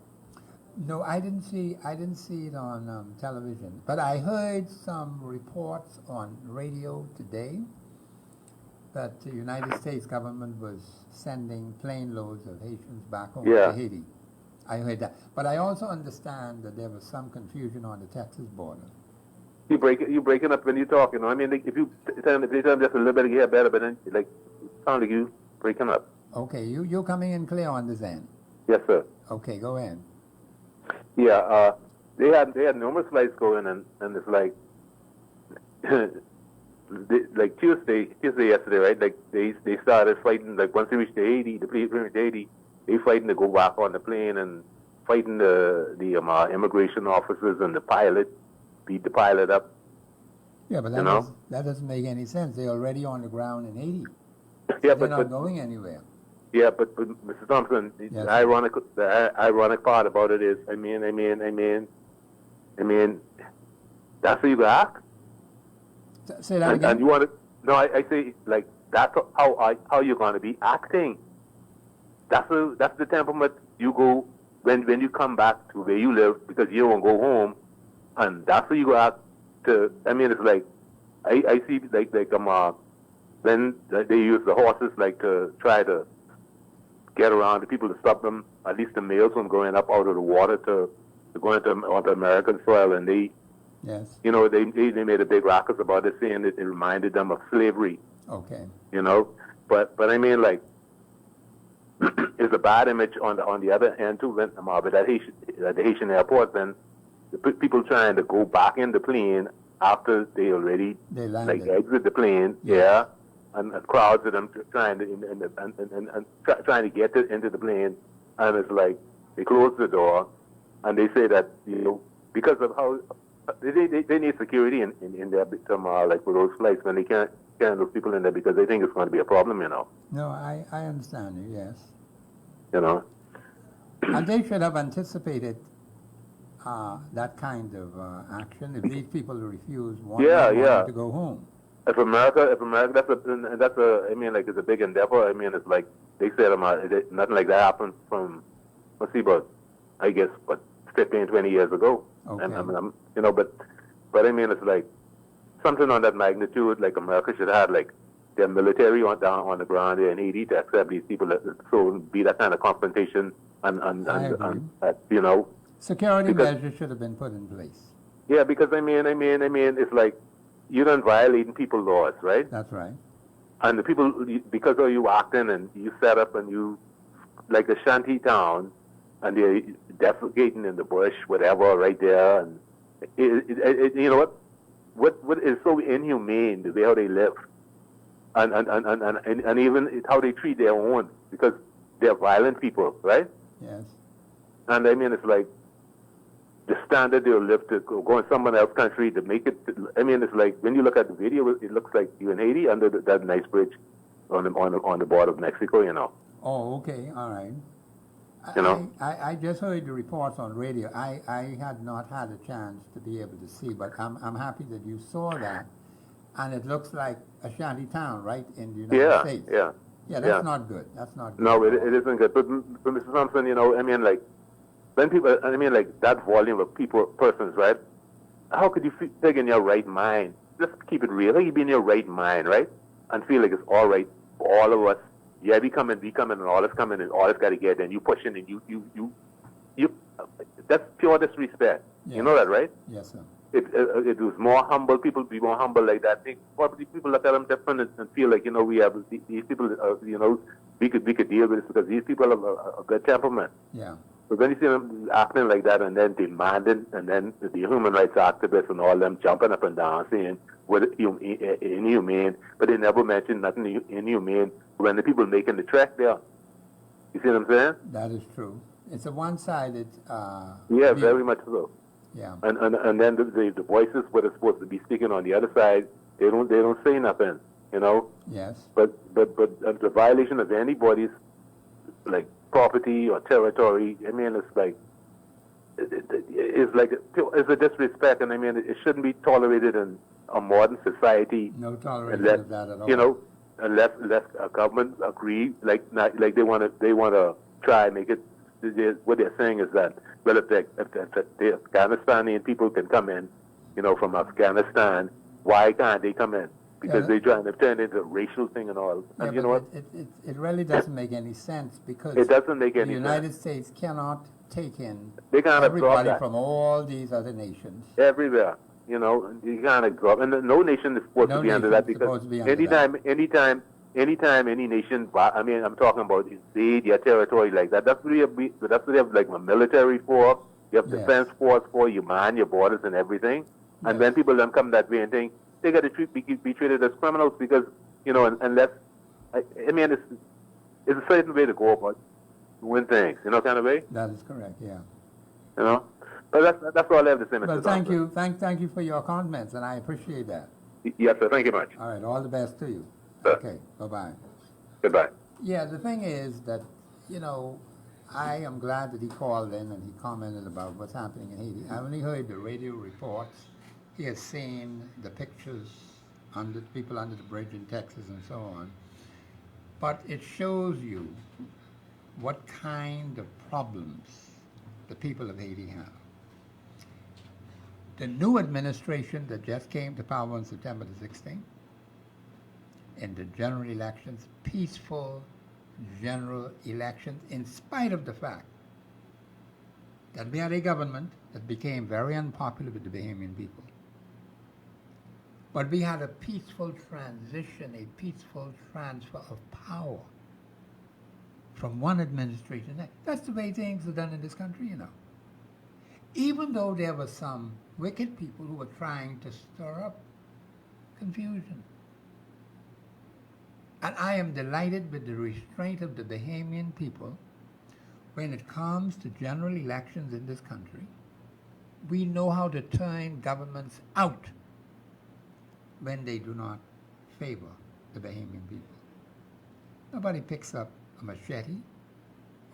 No, I didn't see it on television, but I heard some reports on radio today that the United States government was sending plane loads of Haitians back home to Haiti. I heard that, but I also understand that there was some confusion on the Texas border. You breaking up when you talk, you know. I mean, like, if you tell them just a little bit, you better, but then like sound like you breaking up. Okay, you're coming in clear on this end. Yes, sir. Okay, go ahead. Yeah, they had numerous flights going, and it's like like Tuesday yesterday, right? Like they started fighting. Like once they reached the plane reached Haiti, they fighting to go back on the plane and fighting the immigration officers and the pilot, beat the pilot up. Yeah, but that doesn't make any sense. They're already on the ground in Haiti. Yeah, they're not going anywhere. Yeah, but Mr. Thompson, the ironic part about it is, I mean, that's how you act. Say that again. And you want to? No, I say like that's how you're going to be acting. That's the temperament you go when you come back to where you live because you won't go home, and that's how you go act. I mean, it's like I see like when they use the horses like to try to get around the people to stop them, at least the males from going up out of the water to going onto American soil, and they, you know, they made a big ruckus about it, saying that it reminded them of slavery. Okay. You know, But I mean, like, it's a bad image on the other end too. When at the Haitian airport, then the people trying to go back in the plane after they already like exit the plane, and crowds of them trying to trying to get into the plane, and it's like they close the door, and they say that because of how they need security in there like for those flights when they can't have those people in there because they think it's going to be a problem, No, I understand you. Yes. And they should have anticipated that kind of action if these people refuse to go home. If America, that's I mean, like, it's a big endeavor. I mean, it's like they said, nothing like that happened from, let's see, about, I guess, 15, 20 years ago. Okay. And, but I mean, it's like something on that magnitude. Like America should have like their military on the ground there in Haiti to accept these people. So be that kind of confrontation and security measures should have been put in place. Yeah, because I mean, it's like you're not violating people's laws, right? That's right. And the people, because of you acting and you set up and you, like a shanty town, and they're defecating in the bush, whatever, right there, and you know what is so inhumane the way how they live, and even how they treat their own, because they're violent people, right? Yes. And I mean, it's like the standard they'll live to go in someone else's country to make it. I mean, it's like when you look at the video, it looks like you in Haiti under that nice bridge on the border of Mexico, Oh, okay, all right. I just heard the reports on radio. I had not had a chance to be able to see, but I'm happy that you saw that, and it looks like a shanty town, right, in the United States. Yeah, that's not good. That's not good. No, it isn't good. But Mr. Thompson, I mean, like, when people, I mean, like, that volume of persons, right? How could you think in your right mind? Just keep it real. How you be in your right mind, right? And feel like it's all right for all of us. Yeah, we coming, and all is coming, and all is got to get, and you pushing, and you. That's pure disrespect. Yes. You know that, right? Yes, sir. It was more humble. People be more humble like that. Probably people look at them different and feel like we have these people. We could deal with this because these people have a good temperament. Yeah. But when you see them acting like that and then demanding, and then the human rights activists and all them jumping up and down saying what inhumane, but they never mention nothing inhumane when the people making the trek there. You see what I'm saying? That is true. It's a one-sided. Yeah, very much so. Yeah. And then the voices what are supposed to be speaking on the other side, they don't say nothing, Yes. But the violation of anybody's like property or territory, I mean, it's like it's a disrespect, and I mean it shouldn't be tolerated in a modern society. No toleration of that at all. Unless a government agree, like they want to try and make it. What they're saying is that, well, if the Afghanistani people can come in, from Afghanistan, why can't they come in? Because they're trying to turn it into a racial thing and all. And you know what? It really doesn't make any sense because it doesn't make any the United States cannot take in they can't everybody absorb that. from all these other nations. Everywhere. You can't absorb. And no nation is supposed to be under that because anytime any nation, I mean, I'm talking about invade your territory like that. That's what they have like a military for. You have defense force for. You man your borders and everything. And when people then come that way and think they got to be treated as criminals because unless I mean it's a certain way to go about doing things. Kind of way. That is correct. Yeah. But that's all I have to say, Mr. Well, thank you. Thank you for your comments, and I appreciate that. Yes, sir. Thank you much. All right. All the best to you. Sir. Okay. Bye-bye. Goodbye. Yeah, the thing is that, I am glad that he called in and he commented about what's happening in Haiti. I only heard the radio reports. He has seen the pictures under people under the bridge in Texas and so on. But it shows you what kind of problems the people of Haiti have. The new administration that just came to power on September the 16th, in the general elections, peaceful general elections, in spite of the fact that we had a government that became very unpopular with the Bahamian people. But we had a peaceful transition, a peaceful transfer of power from one administration. That's the way things are done in this country, you know. Even though there were some wicked people who were trying to stir up confusion. And I am delighted with the restraint of the Bahamian people when it comes to general elections in this country. We know how to turn governments out when they do not favor the Bahamian people. Nobody picks up a machete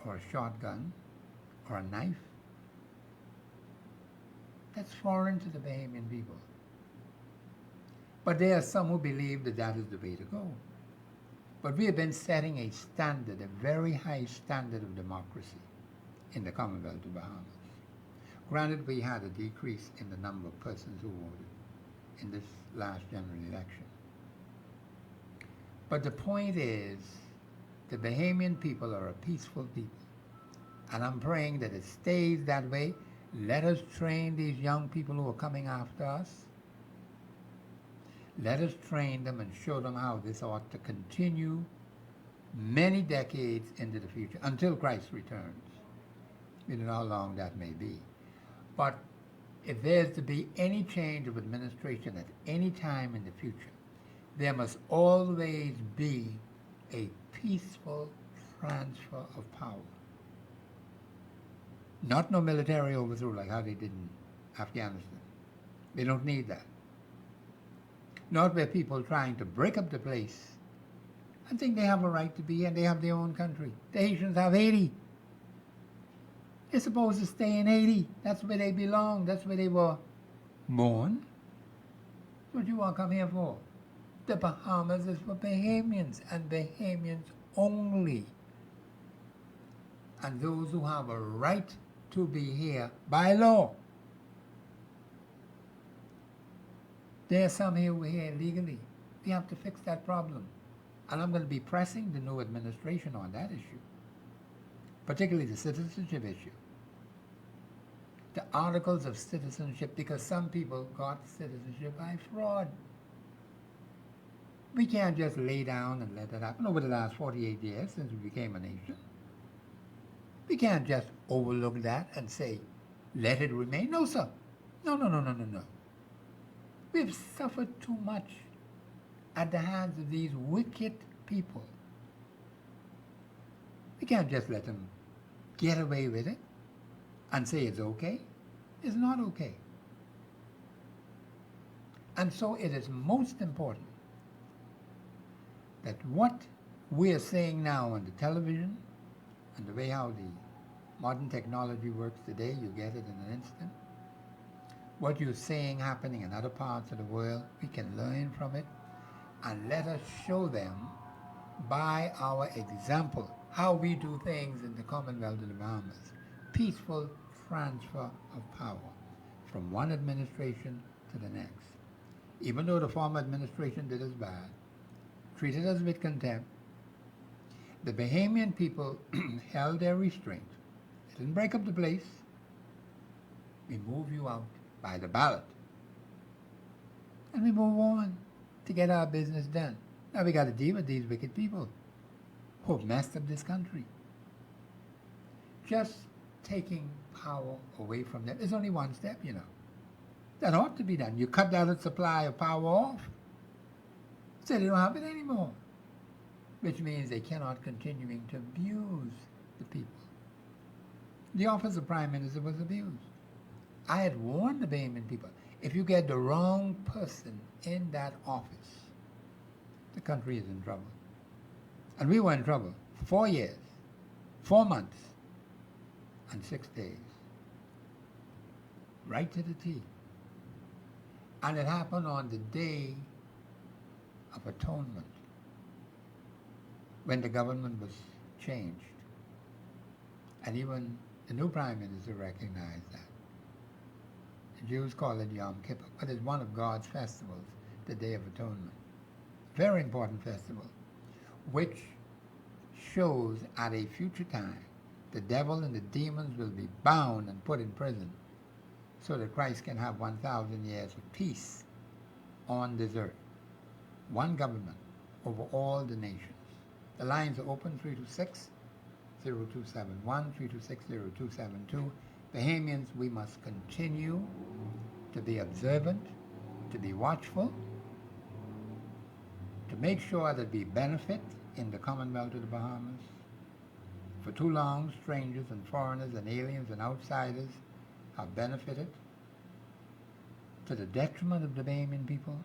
or a shotgun or a knife. That's foreign to the Bahamian people. But there are some who believe that that is the way to go. But we have been setting a standard, a very high standard of democracy in the Commonwealth of Bahamas. Granted, we had a decrease in the number of persons who voted in this last general election. But the point is, the Bahamian people are a peaceful people. And I'm praying that it stays that way. Let us train these young people who are coming after us. Let us train them and show them how this ought to continue many decades into the future, until Christ returns. We don't know how long that may be. But if there's to be any change of administration at any time in the future, there must always be a peaceful transfer of power. Not no military overthrow like how they did in Afghanistan. They don't need that. Not where people trying to break up the place and think they have a right to be and they have their own country. The Haitians have Haiti. They're supposed to stay in Haiti. That's where they belong. That's where they were born. That's what you all come here for. The Bahamas is for Bahamians and Bahamians only. And those who have a right to be here by law. There are some here who are here illegally. We have to fix that problem. And I'm going to be pressing the new administration on that issue, particularly the citizenship issue. The articles of citizenship, because some people got citizenship by fraud. We can't just lay down and let that happen over the last 48 years since we became a nation. We can't just overlook that and say, let it remain. No, sir. No. We've suffered too much at the hands of these wicked people. We can't just let them get away with it and say it's okay. It's not okay. And so it is most important that what we are saying now on the television and the way how the modern technology works today, you get it in an instant. What you're saying happening in other parts of the world, we can learn from it, and let us show them by our example how we do things in the Commonwealth of the Bahamas. Peaceful transfer of power from one administration to the next. Even though the former administration did us bad, treated us with contempt, the Bahamian people held their restraint. They didn't break up the place. We move you out by the ballot. And we move on to get our business done. Now we got to deal with these wicked people who have messed up this country. Just taking power away from them is only one step, you know. That ought to be done. You cut down the supply of power off, so they don't have it anymore, which means they cannot continuing to abuse the people. The office of Prime Minister was abused. I had warned the Bahamian people, if you get the wrong person in that office, the country is in trouble. And we were in trouble for 4 years, 4 months, and 6 days. Right to the T. And it happened on the Day of Atonement, when the government was changed. And even the new Prime Minister recognized that. The Jews call it Yom Kippur, but it's one of God's festivals, the Day of Atonement. Very important festival, which shows at a future time the devil and the demons will be bound and put in prison so that Christ can have 1,000 years of peace on this earth. One government over all the nations. The lines are open, 326-0271, 326-0272. Bahamians, we must continue to be observant, to be watchful, to make sure that we benefit in the Commonwealth of the Bahamas. For too long, strangers and foreigners and aliens and outsiders have benefited to the detriment of the Bahamian people.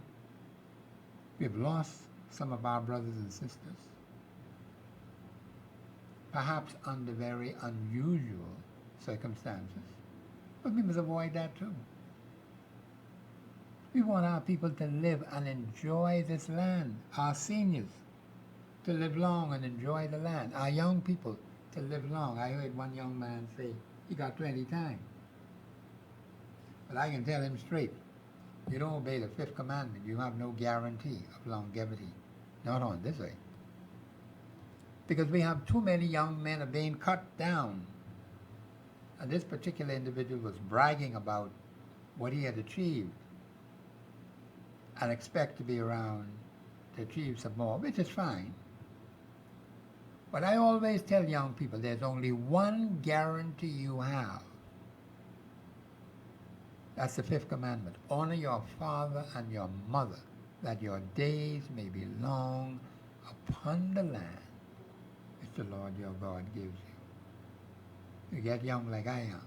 We've lost some of our brothers and sisters, perhaps under very unusual circumstances, but we must avoid that too. We want our people to live and enjoy this land, our seniors to live long and enjoy the land, our young people to live long. I heard one young man say he got 20 times. But I can tell him straight, you don't obey the fifth commandment, you have no guarantee of longevity. Not on this way. Because we have too many young men are being cut down. And this particular individual was bragging about what he had achieved and expect to be around to achieve some more, which is fine. But I always tell young people there's only one guarantee you have. That's the fifth commandment. Honor your father and your mother, that your days may be long upon the land which the Lord your God gives you. You get young like I am.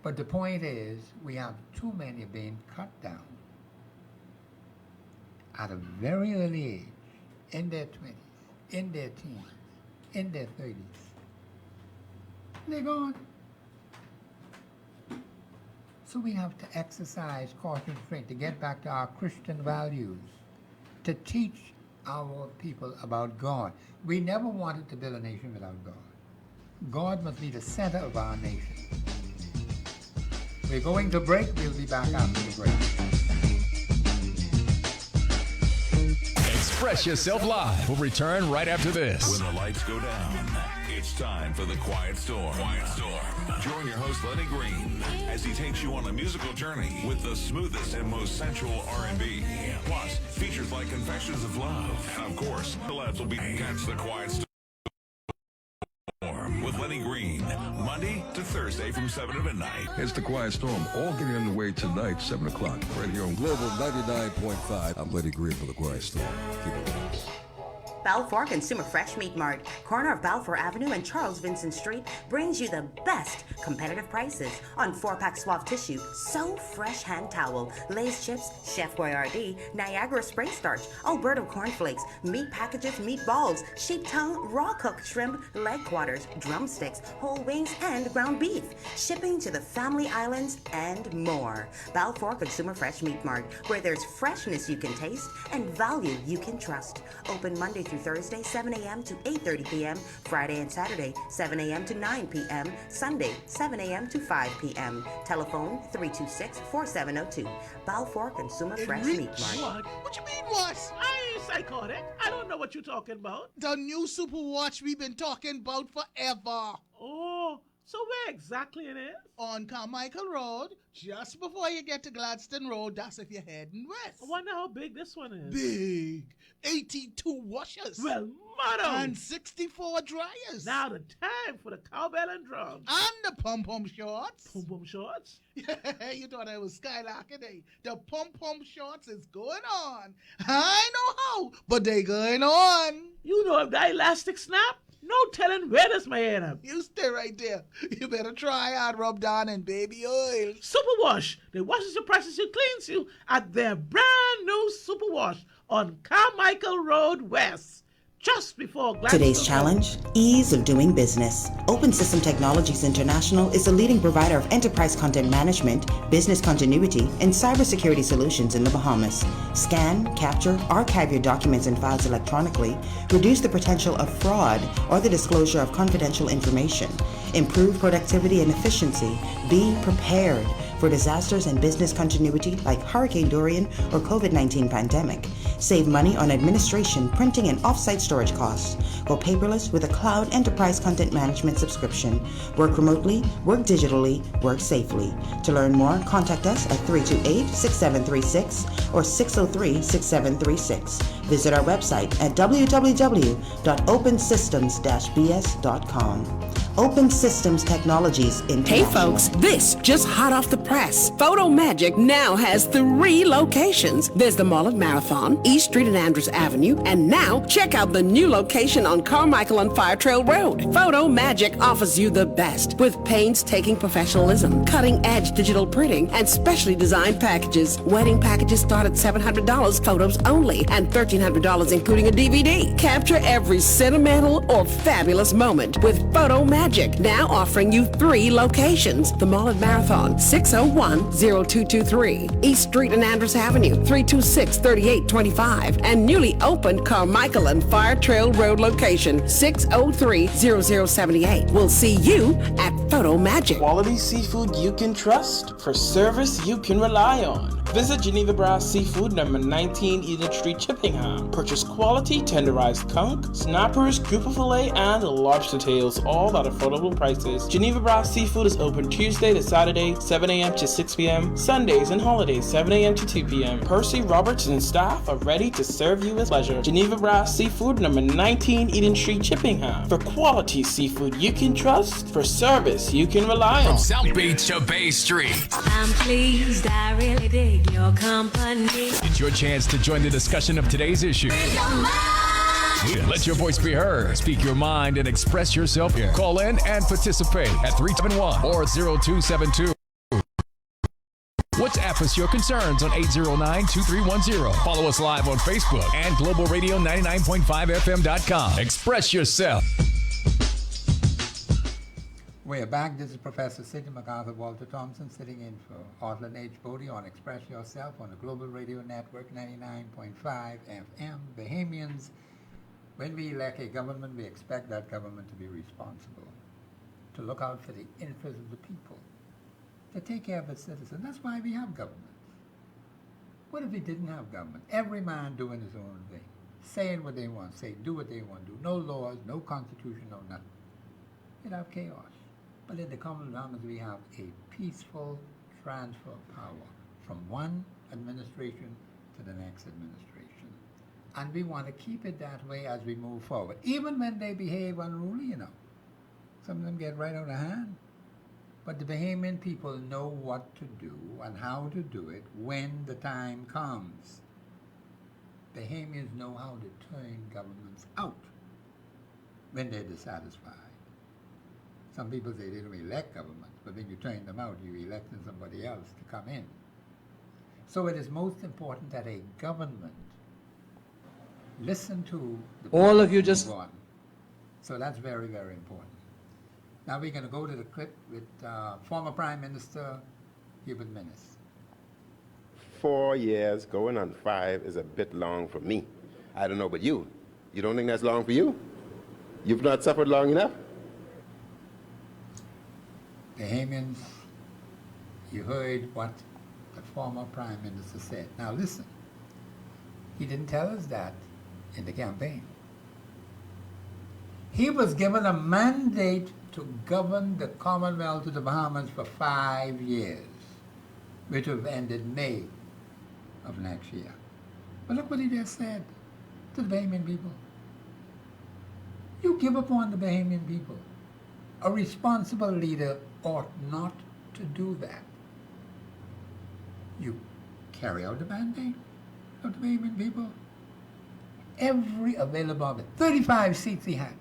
But the point is, we have too many being cut down at a very early age, in their 20s, in their teens, in their 30s. They're gone. So we have to exercise caution, strength, to get back to our Christian values, to teach our people about God. We never wanted to build a nation without God. God must be the center of our nation. We're going to break. We'll be back after the break. Express Yourself Live will return right after this. When the lights go down, it's time for the Quiet Storm. Quiet Storm. Join your host Lenny Green as he takes you on a musical journey with the smoothest and most sensual R&B. Plus, features like Confessions of Love. And of course, the lads will be catch the Quiet Storm with Lenny Green, Monday to Thursday from 7 to midnight. It's the Quiet Storm, all getting underway tonight, 7 o'clock, right here on Global 99.5. I'm Lenny Green for the Quiet Storm. Keep it going. Balfour Consumer Fresh Meat Mart, corner of Balfour Avenue and Charles Vincent Street, brings you the best competitive prices on 4-pack Suave Tissue, So Fresh Hand Towel, Lay's Chips, Chef Boyardee, Niagara Spray Starch, Alberto Cornflakes, meat packages, meatballs, sheep tongue, raw cooked shrimp, leg quarters, drumsticks, whole wings, and ground beef. Shipping to the Family Islands and more. Balfour Consumer Fresh Meat Mart, where there's freshness you can taste and value you can trust. Open Monday through Thursday, 7 a.m. to 8:30 p.m., Friday and Saturday, 7 a.m. to 9 p.m., Sunday, 7 a.m. to 5 p.m. Telephone 326-4702. Balfour Consumer Fresh Meat Mart. What you mean, what? I ain't psychotic. I don't know what you're talking about. The new Super Watch we've been talking about forever. Oh, so where exactly it is? On Carmichael Road, just before you get to Gladstone Road. That's if you're heading west. I wonder how big this one is. Big. 82 washers. Well, motto. And 64 dryers. Now the time for the cowbell and drums. And the pom-pom shorts. Pom-pom shorts? You thought I was skylarking, eh? The pom-pom shorts is going on. I know how, but they going on. You know if that elastic snap, no telling where this may end up. You stay right there. You better try out rub down in baby oil. Super Wash. They washes you, presses you, cleans you at their brand new Super Wash on Carmichael Road West. Just before Gladstone. Today's challenge, ease of doing business. Open System Technologies International is the leading provider of enterprise content management, business continuity, and cybersecurity solutions in the Bahamas. Scan, capture, archive your documents and files electronically, reduce the potential of fraud or the disclosure of confidential information, improve productivity and efficiency, be prepared. for disasters and business continuity like Hurricane Dorian or COVID-19 pandemic. Save money on administration, printing, and off-site storage costs. Go paperless with a cloud enterprise content management subscription. Work remotely, work digitally, work safely. To learn more, contact us at 328-6736 or 603-6736. Visit our website at www.opensystems-bs.com. Open Systems Technologies International. Hey folks, this just hot off the press. Photo Magic now has 3 locations. There's the Mall at Marathon, East Street and Andrews Avenue, and now check out the new location on Carmichael and Fire Trail Road. Photo Magic offers you the best with painstaking professionalism, cutting-edge digital printing, and specially designed packages. Wedding packages start at $700, photos only, and $1,300 including a DVD. Capture every sentimental or fabulous moment with Photo Magic. Now offering you 3 locations. The Mall at Marathon, 601-0223. East Street and Andrews Avenue, 326-3825. And newly opened Carmichael and Fire Trail Road location, 603-0078. We'll see you at Photo Magic. Quality seafood you can trust for service you can rely on. Visit Geneva Brass Seafood, number 19 Eden Street, Chippingham. Purchase quality tenderized conch, snappers, grouper fillet, and lobster tails, all at affordable prices. Geneva Brass Seafood is open Tuesday to Saturday, 7 a.m. to 6 p.m., Sundays and holidays, 7 a.m. to 2 p.m. Percy, Roberts, and staff are ready to serve you with pleasure. Geneva Brass Seafood, number 19 Eden Street, Chippingham. For quality seafood you can trust, for service you can rely on. From South Beach to Bay Street. I'm pleased, I really dig your company. It's your chance to join the discussion of today's issue. Let your voice be heard. Speak your mind and express yourself here. Call in and participate at 371 or 0272. WhatsApp us your concerns on 809-2310. Follow us live on Facebook and globalradio99.5fm.com. Express yourself. We're back. This is Professor Sidney MacArthur Walter Thompson sitting in for Ortland H. Bodie on Express Yourself on the Global Radio Network 99.5 FM. Bahamians, when we elect a government, we expect that government to be responsible, to look out for the interests of the people, to take care of its citizens. That's why we have government. What if we didn't have government? Every man doing his own thing, saying what they want, say, do what they want to do. No laws, no constitution, no nothing. You'd have chaos. But in the common Bahamas, we have a peaceful transfer of power from one administration to the next administration. And we want to keep it that way as we move forward. Even when they behave unruly, you know. Some of them get right out of hand. But the Bahamian people know what to do and how to do it when the time comes. Bahamians know how to turn governments out when they're dissatisfied. Some people say they don't elect governments, but when you turn them out, you're electing somebody else to come in. So it is most important that a government listen to the all of you just on. So that's very, very important. Now we're going to go to the clip with former Prime Minister Hubert Minnis. 4 years going on 5 is a bit long for me. I don't know about you. You don't think that's long for you? You've not suffered long enough? Bahamians, you heard what the former Prime Minister said. Now listen, he didn't tell us that in the campaign. He was given a mandate to govern the Commonwealth of the Bahamas for 5 years, which would have ended May of next year. But look what he just said to the Bahamian people. You give up on the Bahamian people. A responsible leader ought not to do that. You carry out the mandate of the Bahamian people. Every available, 35 seats he had.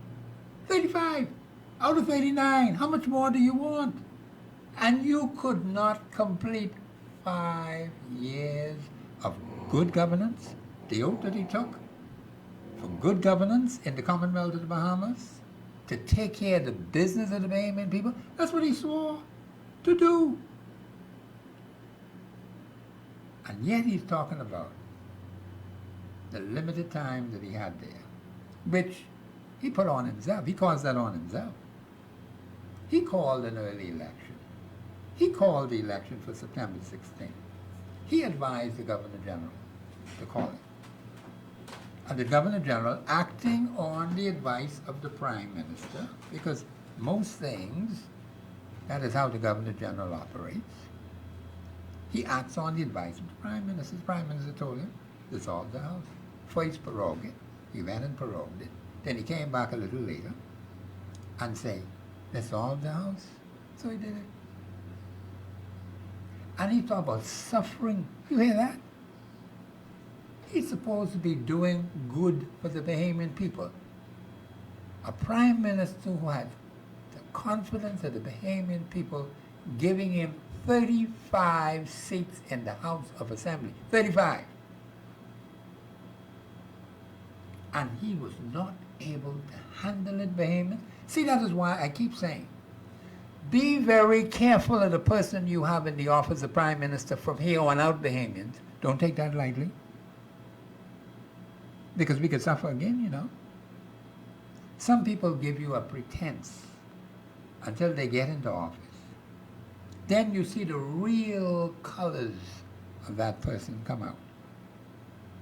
35 out of 39. How much more do you want? And you could not complete 5 years of good governance, the oath that he took for good governance in the Commonwealth of the Bahamas, to take care of the business of the Bahamian people. That's what he swore to do. And yet he's talking about the limited time that he had there, which he put on himself. He caused that on himself. He called an early election. He called the election for September 16th. He advised the Governor General to call it. And the Governor General, acting on the advice of the Prime Minister, because most things, that is how the Governor General operates, he acts on the advice of the Prime Minister. The Prime Minister told him, dissolve the House. First prorogue it. He went and prorogued it. Then he came back a little later and said, dissolve the House. So he did it. And he talked about suffering. You hear that? He's supposed to be doing good for the Bahamian people. A prime minister who had the confidence of the Bahamian people, giving him 35 seats in the House of Assembly. 35. And he was not able to handle it, Bahamian. See, that is why I keep saying, be very careful of the person you have in the office of Prime Minister from here on out, Bahamians. Don't take that lightly. Because we could suffer again, you know. Some people give you a pretense until they get into office. Then you see the real colors of that person come out.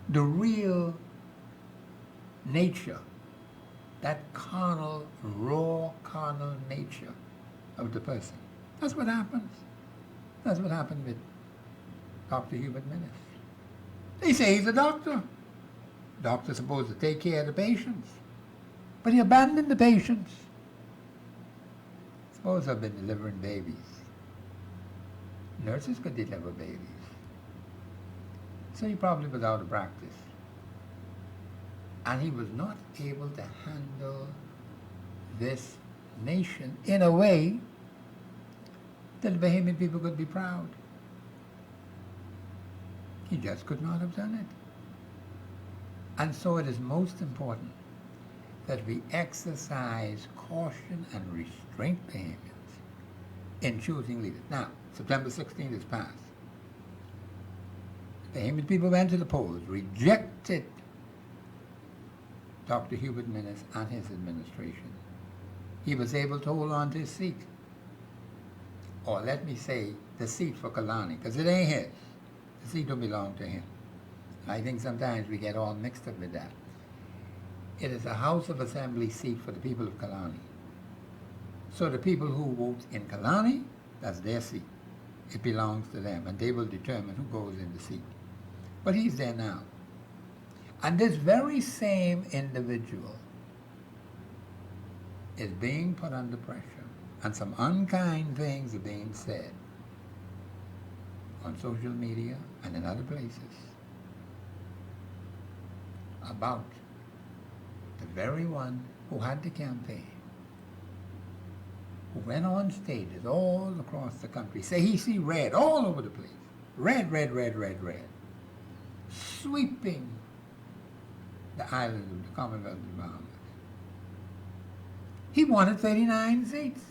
The real nature, that carnal, raw carnal nature of the person. That's what happens. That's what happened with Dr. Hubert Minnis. They say he's a doctor. Doctor's supposed to take care of the patients. But he abandoned the patients. Suppose I've been delivering babies. Nurses could deliver babies. So he probably was out of practice. And he was not able to handle this nation in a way that the Bahamian people could be proud. He just could not have done it. And so it is most important that we exercise caution and restraint, Bahamians, in choosing leaders. Now, September 16th is passed. The Bahamian people went to the polls, rejected Dr. Hubert Minnis and his administration. He was able to hold on to his seat. Or let me say, the seat for Kalani, because it ain't his. The seat don't belong to him. I think sometimes we get all mixed up with that. It is a House of Assembly seat for the people of Kalani. So the people who vote in Kalani, that's their seat. It belongs to them, and they will determine who goes in the seat. But he's there now. And this very same individual is being put under pressure, and some unkind things are being said on social media and in other places about the very one who had the campaign, who went on stages all across the country, say he see red all over the place, red, red, red, red, red, sweeping the island of the Commonwealth of the Bahamas. He wanted 39 seats.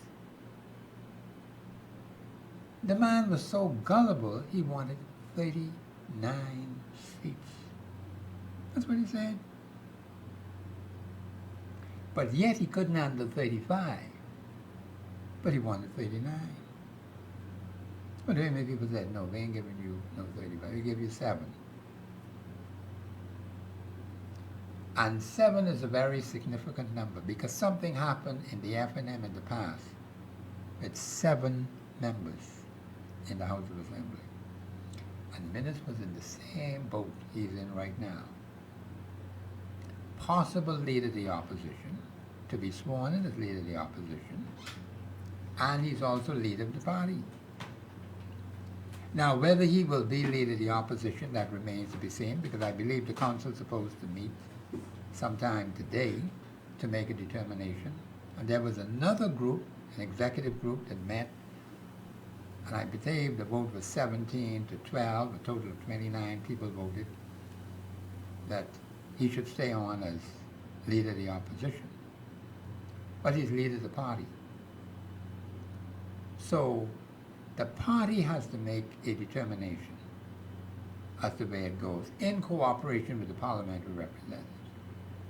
The man was so gullible, he wanted 39 seats. That's what he said. But yet he couldn't handle 35. But he wanted 39. But very many people said, no, we ain't giving you no 35. We give you 7. And 7 is a very significant number because something happened in the FNM in the past with 7 members in the House of Assembly. And Minnis was in the same boat he's in right now. Possible leader of the opposition, to be sworn in as leader of the opposition, and he's also leader of the party. Now, whether he will be leader of the opposition, that remains to be seen, because I believe the council is supposed to meet sometime today to make a determination. And there was another group, an executive group, that met, and I believe the vote was 17 to 12, a total of 29 people voted that he should stay on as leader of the opposition. But he's leader of the party. So the party has to make a determination as to where it goes in cooperation with the parliamentary representatives.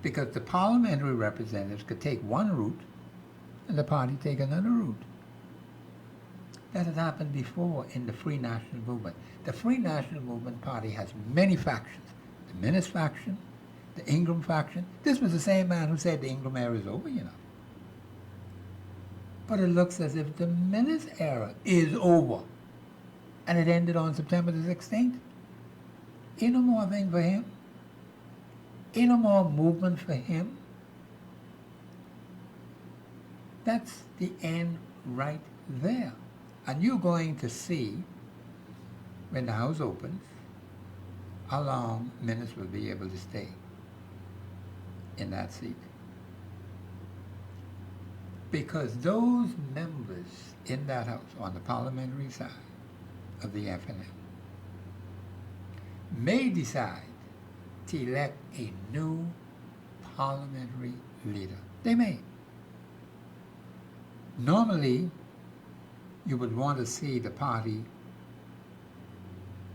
Because the parliamentary representatives could take one route and the party take another route. That has happened before in the Free National Movement. The Free National Movement Party has many factions. The Minnis faction, the Ingram faction. This was the same man who said the Ingram era is over, you know. But it looks as if the Minnis era is over. And it ended on September the 16th. Ain't no more thing for him. Ain't no more movement for him. That's the end right there. And you're going to see, when the House opens, how long Minnis will be able to stay in that seat. Because those members in that House, on the parliamentary side of the FNM, may decide to elect a new parliamentary leader. They may. Normally, you would want to see the party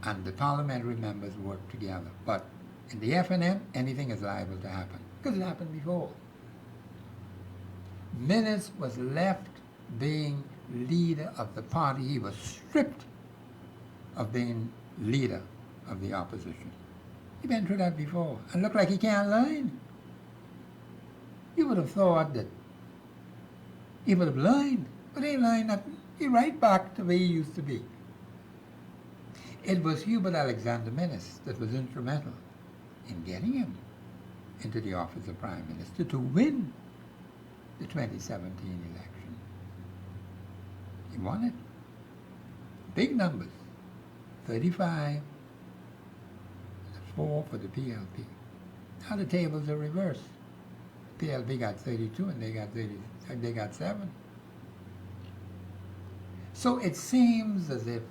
and the parliamentary members work together. But in the FNM, anything is liable to happen, because it happened before. Minnis was left being leader of the party. He was stripped of being leader of the opposition. He'd been through that before, and looked like he can't learn. You would have thought that he would have learned, but he ain't learned nothing. He right back to where he used to be. It was Hubert Alexander Minnis that was instrumental in getting him into the office of Prime Minister to win the 2017 election. He won it. Big numbers. 35, 4 for the PLP. Now the tables are reversed. PLP got 32 and they got 7. So it seems as if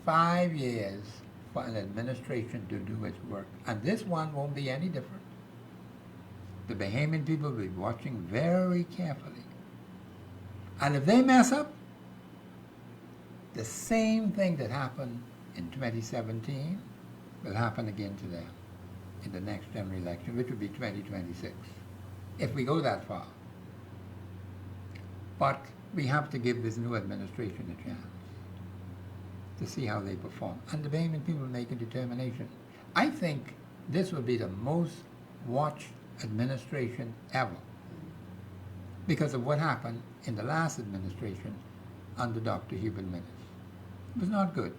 5 years for an administration to do its work, and this one won't be any different. The Bahamian people will be watching very carefully. And if they mess up, the same thing that happened in 2017 will happen again to them in the next general election, which will be 2026, if we go that far. But we have to give this new administration a chance to see how they perform. And the Bahamian people make a determination. I think this will be the most watched administration ever because of what happened in the last administration under Dr. Hubert Minnis. It was not good.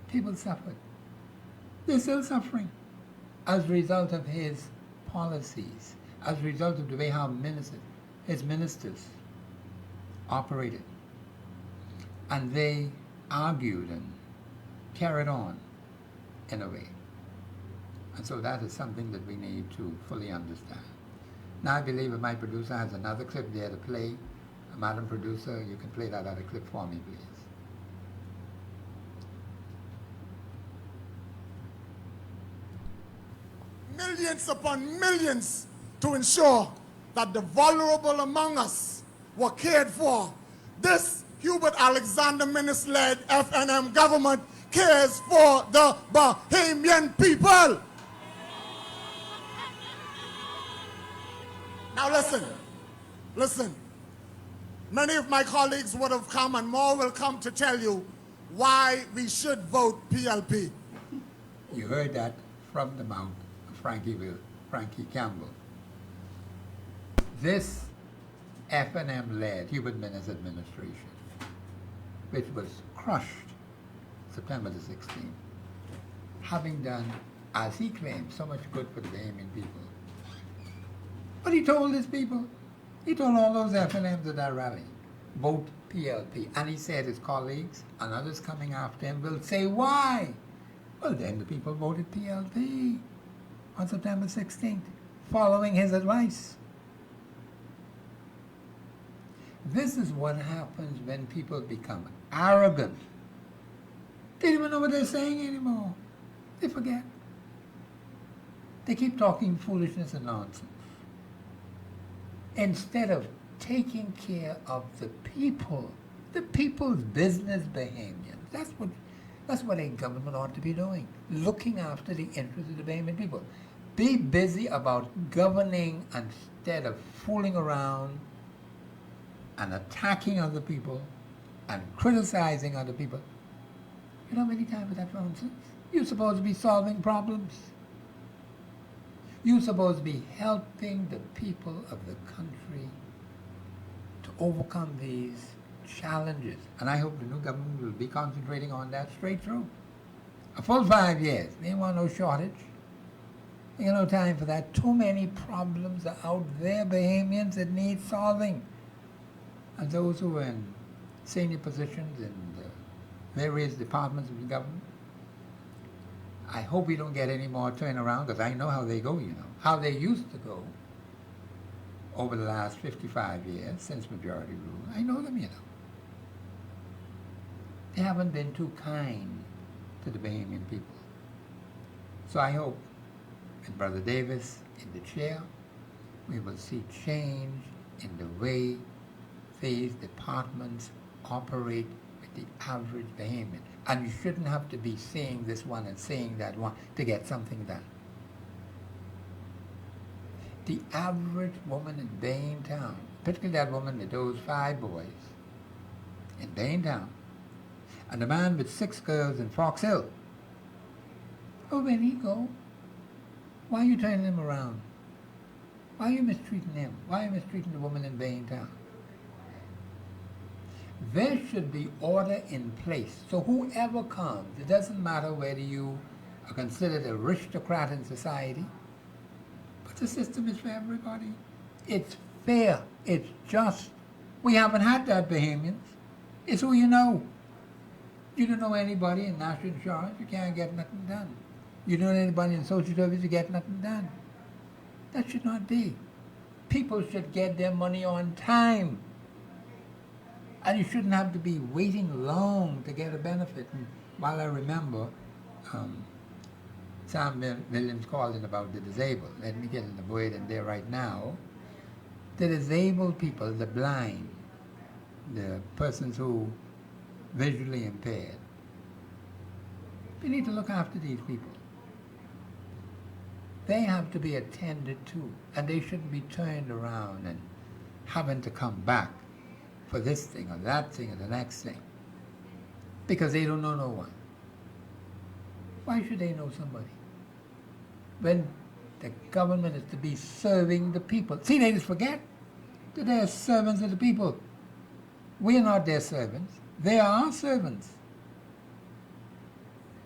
People suffered. They're still suffering as a result of his policies, as a result of the way how his ministers operated. And they argued and carried on in a way. And so that is something that we need to fully understand. Now I believe that my producer has another clip there to play. Madam Producer, you can play that other clip for me, please. Millions upon millions to ensure that the vulnerable among us were cared for. This Hubert Alexander Minnis-led FNM government cares for the Bahamian people. Now listen. Many of my colleagues would have come and more will come to tell you why we should vote PLP. You heard that from the mouth of Frankie Campbell. This FNM-led Hubert Minnis administration, which was crushed September the 16th, having done, as he claimed, so much good for the Bahamian people. But he told his people, he told all those FNMs at that rally, vote PLP. And he said his colleagues and others coming after him will say, why? Well, then the people voted PLP on September 16th, following his advice. This is what happens when people become arrogant. They don't even know what they're saying anymore. They forget. They keep talking foolishness and nonsense, instead of taking care of the people, the people's business, Bahamians. That's what a government ought to be doing, looking after the interests of the Bahamian people. Be busy about governing instead of fooling around and attacking other people and criticizing other people. You don't have any time for that nonsense. You're supposed to be solving problems. You're supposed to be helping the people of the country to overcome these challenges. And I hope the new government will be concentrating on that straight through. A full 5 years. They ain't want no shortage. They got no time for that. Too many problems are out there, Bahamians, that need solving. And those who are in senior positions in the various departments of the government, I hope we don't get any more turnaround, because I know how they go, you know. How they used to go over the last 55 years since majority rule. I know them, you know. They haven't been too kind to the Bahamian people. So I hope with Brother Davis in the chair, we will see change in the way these departments operate with the average Bahamian. And you shouldn't have to be saying this one and saying that one to get something done. The average woman in Baintown, particularly that woman with those 5 boys in Baintown, and the man with 6 girls in Fox Hill, oh, where'd he go? Why are you turning him around? Why are you mistreating him? Why are you mistreating the woman in Baintown? There should be order in place. So whoever comes, it doesn't matter whether you are considered an aristocrat in society, but the system is for everybody. It's fair. It's just. We haven't had that, Bahamians. It's who you know. You don't know anybody in national insurance, you can't get nothing done. You don't know anybody in social service, you get nothing done. That should not be. People should get their money on time. And you shouldn't have to be waiting long to get a benefit. And while I remember, Sam Williams called in about the disabled. Let me get in the word in there right now. The disabled people, the blind, the persons who visually impaired, we need to look after these people. They have to be attended to, and they shouldn't be turned around and having to come back for this thing or that thing or the next thing, because they don't know no one. Why should they know somebody? When the government is to be serving the people. See, they just forget that they are servants of the people. We are not their servants. They are our servants.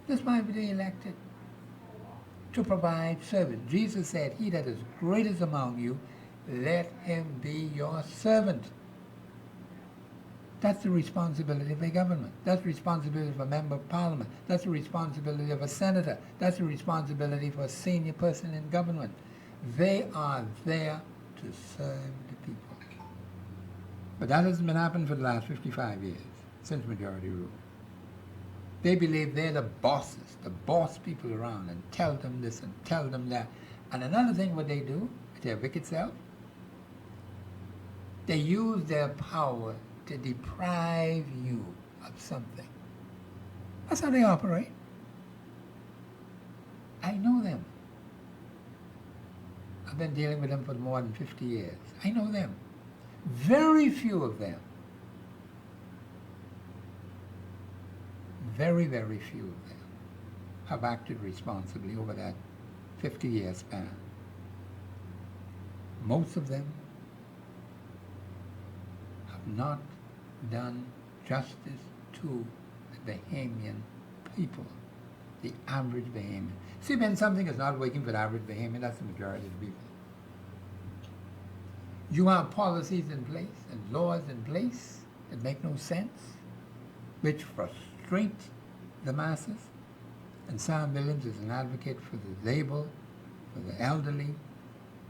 That's why they elected, to provide service. Jesus said, he that is greatest among you, let him be your servant. That's the responsibility of a government. That's the responsibility of a member of parliament. That's the responsibility of a senator. That's the responsibility for a senior person in government. They are there to serve the people. But that hasn't been happening for the last 55 years, since majority rule. They believe they're the bosses, the boss people around, and tell them this and tell them that. And another thing what they do, with their wicked self, they use their power to deprive you of something. That's how they operate. I know them. I've been dealing with them for more than 50 years. I know them. Very few of them, very, very few of them have acted responsibly over that 50-year span. Most of them have not done justice to the Bahamian people, the average Bahamian. See, when something is not working for the average Bahamian, that's the majority of the people. You have policies in place and laws in place that make no sense, which frustrate the masses. And Sam Williams is an advocate for the disabled, for the elderly,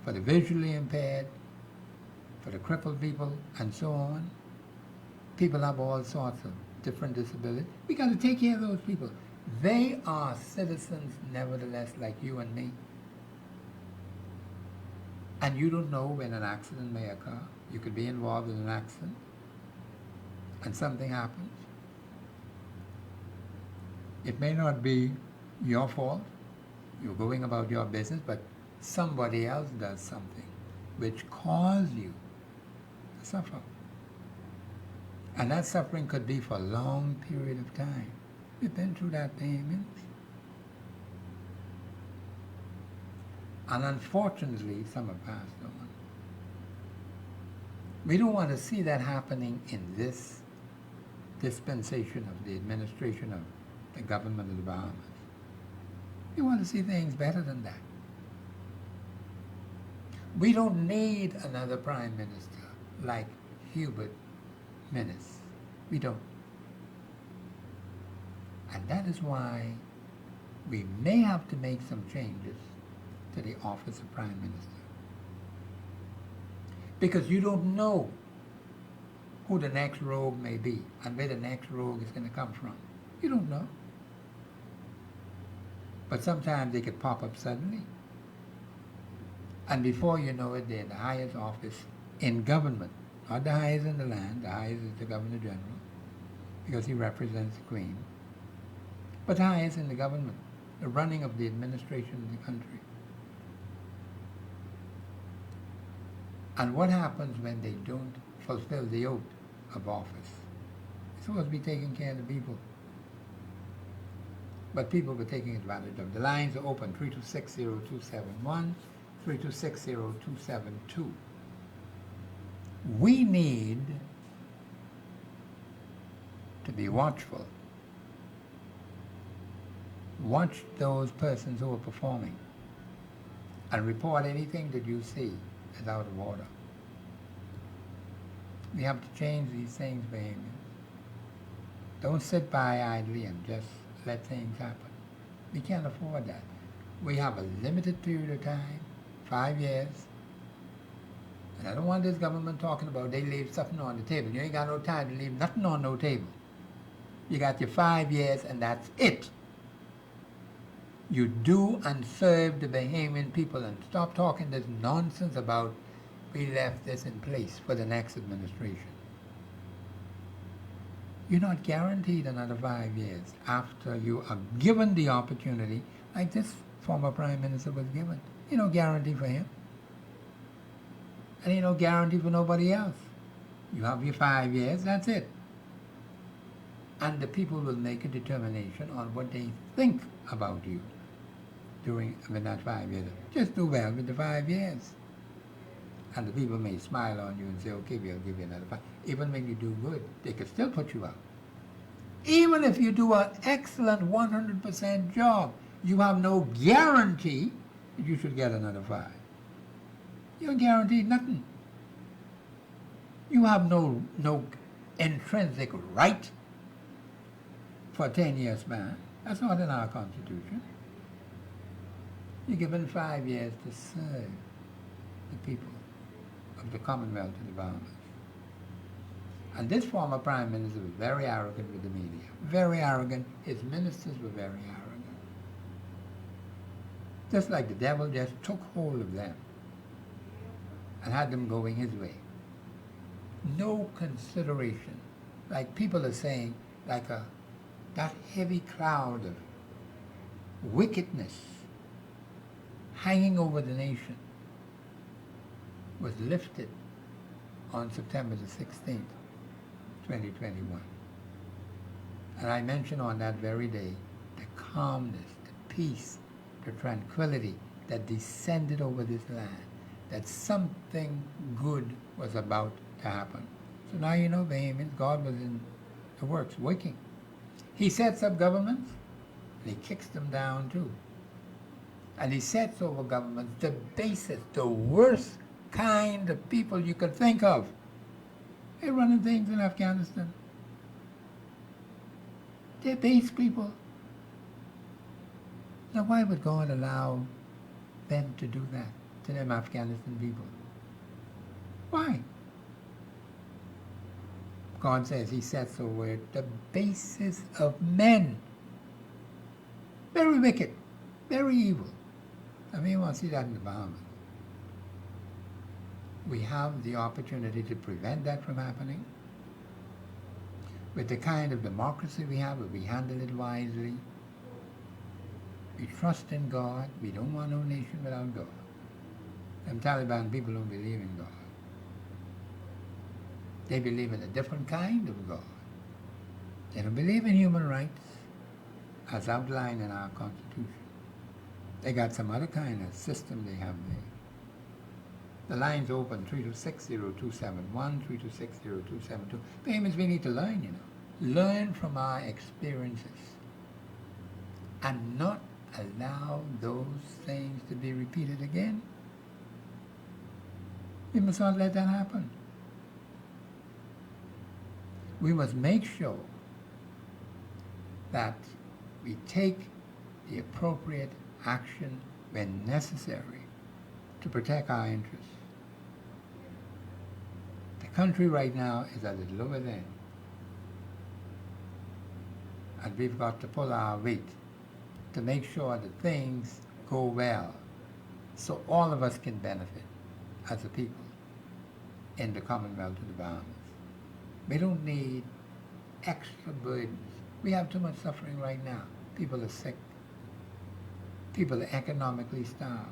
for the visually impaired, for the crippled people, and so on. People have all sorts of different disabilities. We got to take care of those people. They are citizens, nevertheless, like you and me. And you don't know when an accident may occur. You could be involved in an accident, and something happens. It may not be your fault. You're going about your business, but somebody else does something which causes you to suffer. And that suffering could be for a long period of time. We've been through that pain. And unfortunately, some have passed on. We don't want to see that happening in this dispensation of the administration of the government of the Bahamas. We want to see things better than that. We don't need another prime minister like Hubert Minnis. We don't. And that is why we may have to make some changes to the office of prime minister. Because you don't know who the next rogue may be and where the next rogue is going to come from. You don't know. But sometimes they could pop up suddenly. And before you know it, they're in the highest office in government. Not the highest in the land, the highest is the Governor General, because he represents the Queen. But the highest in the government, the running of the administration of the country. And what happens when they don't fulfill the oath of office? It's supposed to be taking care of the people. But people were taking advantage of. The lines are open, 3260271, 3260272. We need to be watchful. Watch those persons who are performing and report anything that you see as out of order. We have to change these things, behavior. Don't sit by idly and just let things happen. We can't afford that. We have a limited period of time, 5 years. And I don't want this government talking about they leave something on the table. You ain't got no time to leave nothing on no table. You got your 5 years and that's it. You do and serve the Bahamian people and stop talking this nonsense about we left this in place for the next administration. You're not guaranteed another 5 years after you are given the opportunity, like this former Prime Minister was given. Ain't no guarantee for him. And ain't no guarantee for nobody else. You have your 5 years, that's it. And the people will make a determination on what they think about you during that 5 years. Just do well with the 5 years. And the people may smile on you and say, okay, we'll give you another 5. Even when you do good, they could still put you out. Even if you do an excellent 100% job, you have no guarantee that you should get another 5. You're guaranteed nothing. You have no intrinsic right for a 10-year span. That's not in our Constitution. You're given 5 years to serve the people of the Commonwealth of the Bahamas. And this former Prime Minister was very arrogant with the media. Very arrogant. His ministers were very arrogant. Just like the devil just took hold of them and had them going his way. No consideration. Like people are saying, like that heavy cloud of wickedness hanging over the nation was lifted on September the 16th, 2021. And I mentioned on that very day the calmness, the peace, the tranquility that descended over this land, that something good was about to happen. So now you know, Bahamians, God was in the works, working. He sets up governments, and he kicks them down too. And he sets over governments the basest, the worst kind of people you could think of. They're running things in Afghanistan. They're base people. Now why would God allow them to do that to them Afghanistan people? Why? God says he sets over the basis of men. Very wicked, very evil. I mean, you want to see that in the Bahamas. We have the opportunity to prevent that from happening. With the kind of democracy we have, if we handle it wisely, we trust in God. We don't want no nation without God. Them Taliban people don't believe in God. They believe in a different kind of God. They don't believe in human rights as outlined in our Constitution. They got some other kind of system they have there. The line's open, 326-0271, 326-0272. Payments we need to learn, you know. Learn from our experiences and not allow those things to be repeated again. We must not let that happen. We must make sure that we take the appropriate action when necessary to protect our interests. The country right now is at its lowest end, and we've got to pull our weight to make sure that things go well so all of us can benefit as a people in the Commonwealth of the Bahamas. We don't need extra burdens. We have too much suffering right now. People are sick. People are economically starved.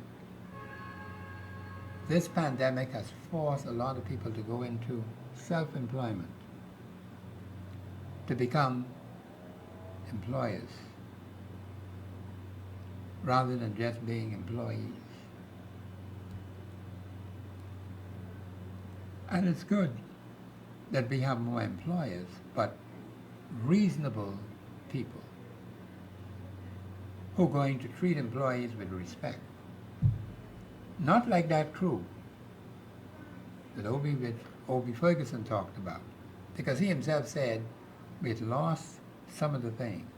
This pandemic has forced a lot of people to go into self-employment, to become employers, rather than just being employees. And it's good that we have more employers, but reasonable people who are going to treat employees with respect. Not like that crew that Obie Ferguson talked about, because he himself said we'd lost some of the things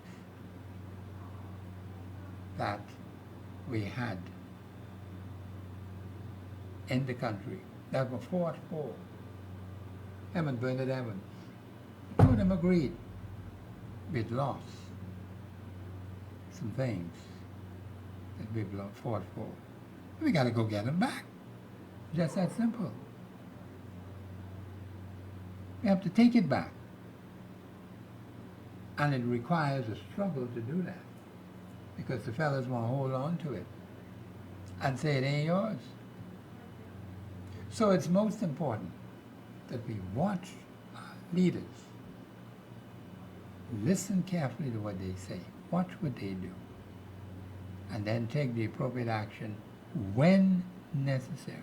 that we had in the country that were fought for. Him and Bernard Evans, two of them agreed we'd lost some things that we've fought for. We got to go get them back. Just that simple. We have to take it back. And it requires a struggle to do that, because the fellas want to hold on to it and say it ain't yours. So it's most important that we watch our leaders, listen carefully to what they say, watch what they do, and then take the appropriate action when necessary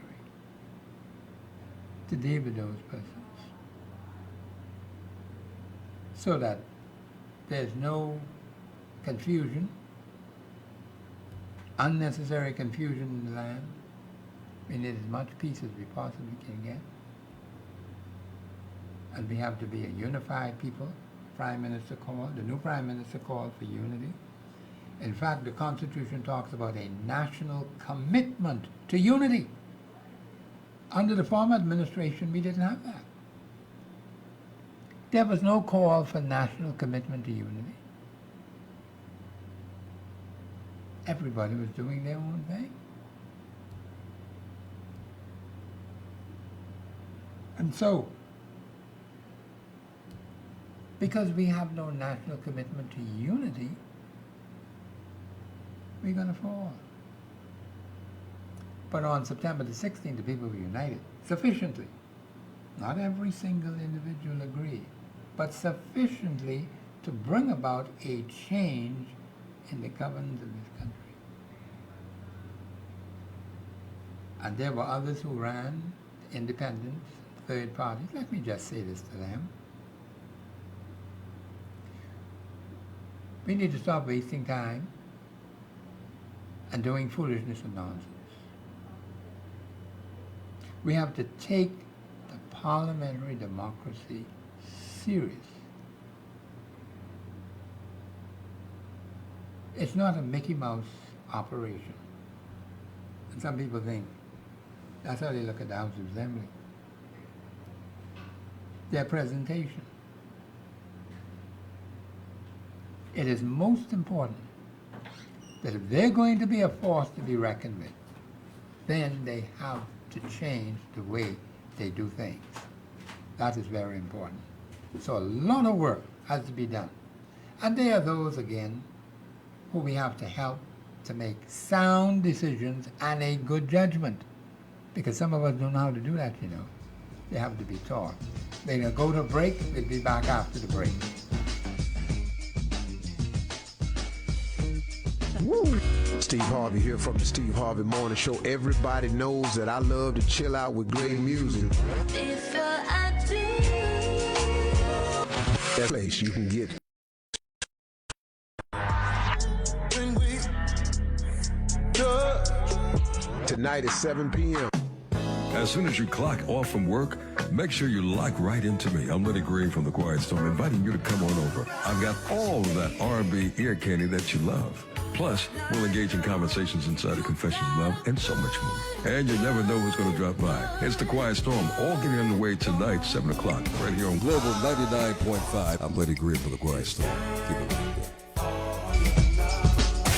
to deal with those persons, so that there's no confusion, unnecessary confusion in the land. We need as much peace as we possibly can get. And we have to be a unified people. Prime Minister called, the new Prime Minister called for unity. In fact, the Constitution talks about a national commitment to unity. Under the former administration, we didn't have that. There was no call for national commitment to unity. Everybody was doing their own thing. And so, because we have no national commitment to unity, we're going to fall. But on September the 16th, the people were united sufficiently. Not every single individual agreed, but sufficiently to bring about a change in the governance of this country. And there were others who ran, independents, third parties. Let me just say this to them. We need to stop wasting time and doing foolishness and nonsense. We have to take the parliamentary democracy serious. It's not a Mickey Mouse operation. And some people think that's how they look at the House of Assembly. Their presentation. It is most important that if they're going to be a force to be reckoned with, then they have to change the way they do things. That is very important. So a lot of work has to be done. And there are those, again, who we have to help to make sound decisions and a good judgment. Because some of us don't know how to do that, you know. They have to be taught. They'll go to break. We'll be back after the break. Steve Harvey here from the Steve Harvey Morning Show. Everybody knows that I love to chill out with great music. That place you can get. Tonight at 7 p.m. As soon as you clock off from work, make sure you lock right into me. I'm Lenny Green from The Quiet Storm, inviting you to come on over. I've got all of that R&B ear candy that you love. Plus, we'll engage in conversations inside of Confessions of Love and so much more. And you never know who's going to drop by. It's The Quiet Storm, all getting underway tonight, 7 o'clock, right here on Global 99.5. I'm Lenny Green from The Quiet Storm. Keep it right there.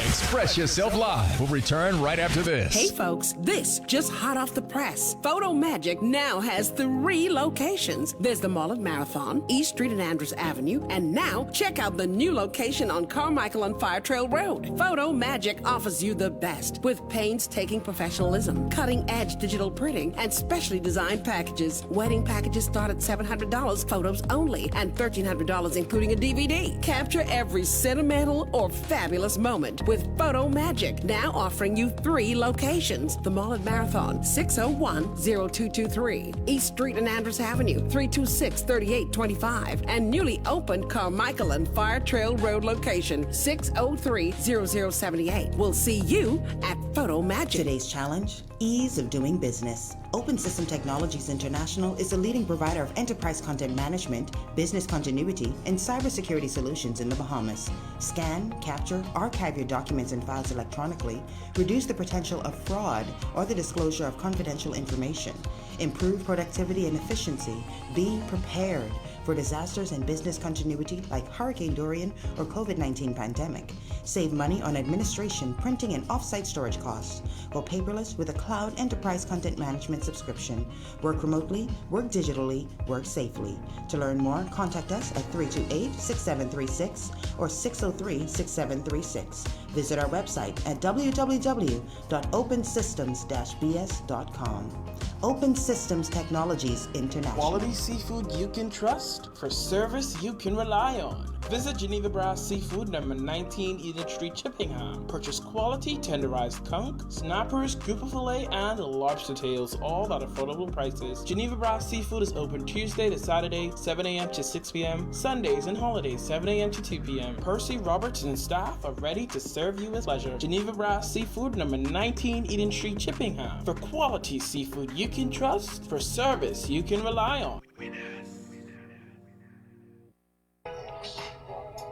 Express Yourself Live will return right after this. Hey folks, this just hot off the press. Photo Magic now has 3 locations. There's the Mall at Marathon, East Street and Andrews Avenue, and now check out the new location on Carmichael and Fire Trail Road. Photo Magic offers you the best with painstaking professionalism, cutting-edge digital printing, and specially designed packages. Wedding packages start at $700, photos only, and $1,300 including a DVD. Capture every sentimental or fabulous moment with Photo Magic, now offering you 3 locations. The Mall at Marathon, 601-0223. East Street and Andrews Avenue, 326-3825. And newly opened Carmichael and Fire Trail Road location, 603-0078. We'll see you at Photo Magic. Today's challenge, ease of doing business. Open System Technologies International is a leading provider of enterprise content management, business continuity, and cybersecurity solutions in the Bahamas. Scan, capture, archive your documents and files electronically, reduce the potential of fraud or the disclosure of confidential information, improve productivity and efficiency, be prepared for disasters and business continuity like Hurricane Dorian or COVID-19 pandemic. Save money on administration, printing, and off-site storage costs. Go paperless with a cloud enterprise content management subscription. Work remotely, work digitally, work safely. To learn more, contact us at 328-6736 or 603-6736. Visit our website at www.opensystems-bs.com. Open Systems Technologies International. Quality seafood you can trust for service you can rely on. Visit Geneva Brass Seafood, number 19 Eden Street, Chippingham. Purchase quality tenderized conch, snappers, grouper fillet, and lobster tails, all at affordable prices. Geneva Brass Seafood is open Tuesday to Saturday, 7 a.m. to 6 p.m., Sundays and holidays, 7 a.m. to 2 p.m. Percy, Roberts, and staff are ready to serve you with pleasure. Geneva Brass Seafood, number 19 Eden Street, Chippingham. For quality seafood you can trust, for service you can rely on.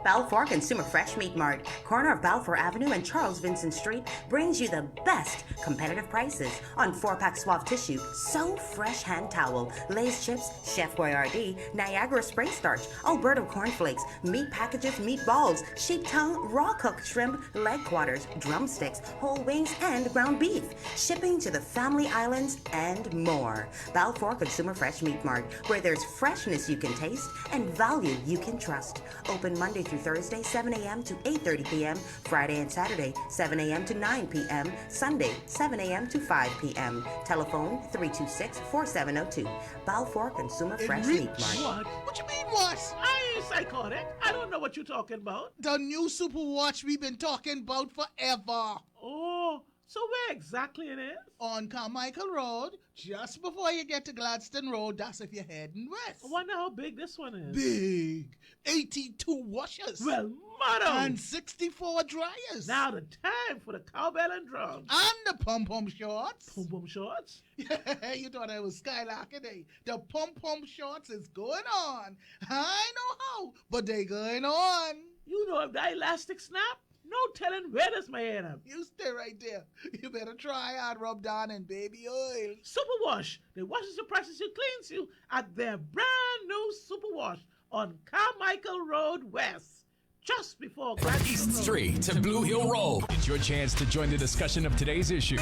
Balfour Consumer Fresh Meat Mart, corner of Balfour Avenue and Charles Vincent Street, brings you the best competitive prices on 4-pack suave tissue, So Fresh hand towel, Lay's chips, Chef Boyardee, Niagara spray starch, Alberto cornflakes, meat packages, meatballs, sheep tongue, raw cooked shrimp, leg quarters, drumsticks, whole wings, and ground beef. Shipping to the Family Islands and more. Balfour Consumer Fresh Meat Mart, where there's freshness you can taste and value you can trust. Open Monday through Thursday, 7 a.m. to 8:30 p.m., Friday and Saturday, 7 a.m. to 9 p.m., Sunday, 7 a.m. to 5 p.m. Telephone 326-4702. Balfour Consumer Fresh Meat Mart. What? What you mean what? I ain't psychotic. I don't know what you're talking about. The new Super Watch we've been talking about forever. Oh, so where exactly it is? On Carmichael Road, just before you get to Gladstone Road. That's if you're heading west. I wonder how big this one is. Big. 82 washers. Well, motto. And 64 dryers. Now the time for the cowbell and drums. And the pom-pom shorts. Pom-pom shorts? You thought I was skylarking, eh? The pom-pom shorts is going on. I know how, but they going on. You know if the elastic snap, no telling where this may end up. You stay right there. You better try out rub down in baby oil. Super Wash. They washes you, presses you, cleans you at their brand new Super Wash on Carmichael Road West. Just before East Street to Blue Hill Road. It's your chance to join the discussion of today's issue.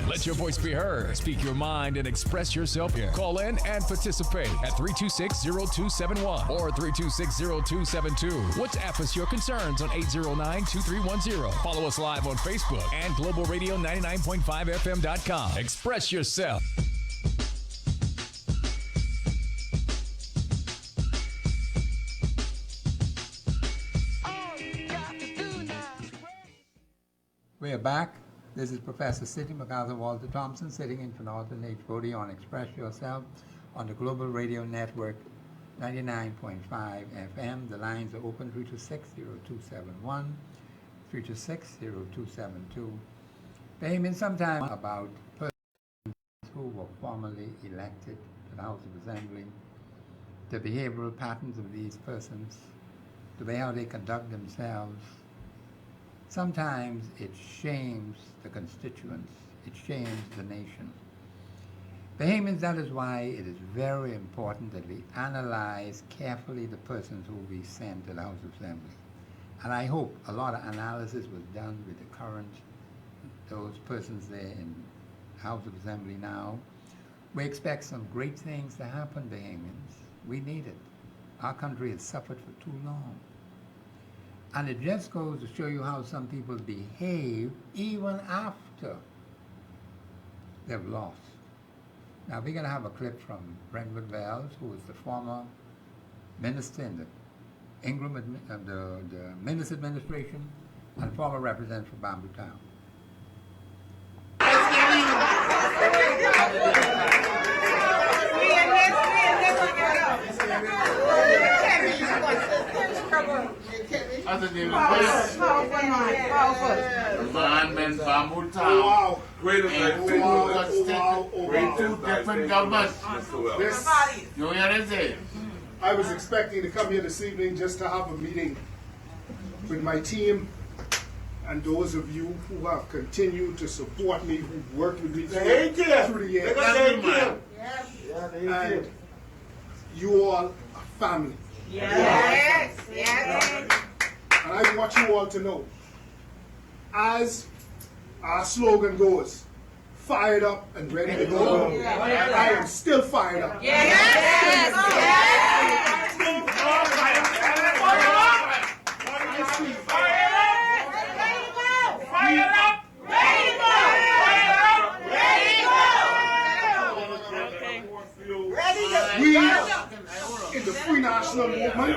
Let your voice be heard. Speak your mind and express yourself here. Call in and participate at 326-0271 or 326-0272. WhatsApp us your concerns on 809-2310. Follow us live on Facebook and globalradio99.5fm.com. Express yourself. We are back. This is Professor Sidney MacArthur Walter Thompson sitting in for Northern H. Bodie on Express Yourself on the Global Radio Network 99.5 FM. The lines are open 326-0271, 326-0272. Payment sometime about persons who were formerly elected to the House of Assembly, the behavioral patterns of these persons, the way how they conduct themselves. Sometimes it shames the constituents, it shames the nation. Bahamians, that is why it is very important that we analyze carefully the persons who will be sent to the House of Assembly. And I hope a lot of analysis was done with the current, those persons there in House of Assembly now. We expect some great things to happen, Bahamians. We need it. Our country has suffered for too long. And it just goes to show you how some people behave even after they've lost. Now we're going to have a clip from Brentwood Wells, who is the former minister in the the Minister Administration and former representative for Bamboo Town. Man, Bamboo Town. Wow. Great two different governments. You hear it? I was expecting to come here this evening just to have a meeting with my team and those of you who have continued to support me, who've worked with me through the years. And you all are family. Yes. And I want you all to know, as our slogan goes, fired up and ready to go. I am still fired up. We, in the Free National Movement,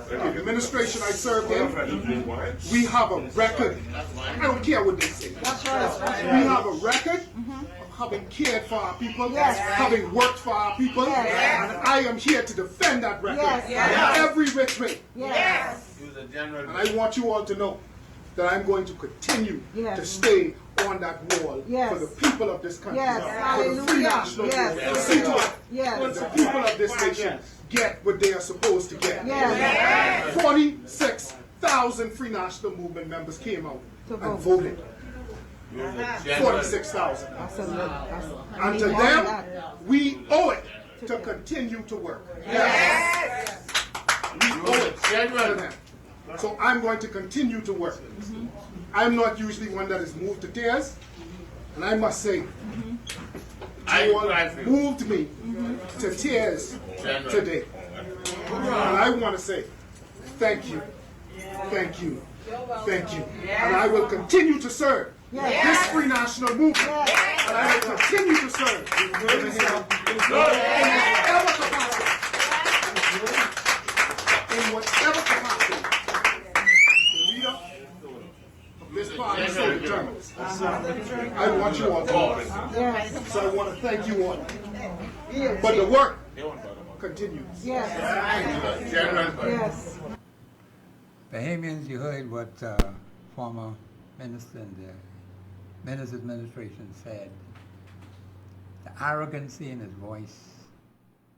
the administration I served in, we have a record. I don't care what they say. We have a record of having cared for our people, having worked for our people, and I am here to defend that record in every which way. And I want you all to know that I'm going to continue to stay on that wall for the people of this country, for the Free National Movement, to see to it that the people of this nation get what they are supposed to get. 46,000 Free National Movement members came out and voted. 46,000. And to them, we owe it to continue to work. We owe it to them. So I'm going to continue to work. I'm not usually one that is moved to tears, and I must say, you all moved me to tears today. And I want to say, thank you, thank you, thank you. And I will continue to serve this Free National Movement, and I will continue to serve in whatever capacity. This party is so determined. I want you all to know. So I want to thank you all. But the work continues. Bahamians, you heard what former minister in the Minister Administration said. The arrogancy in his voice,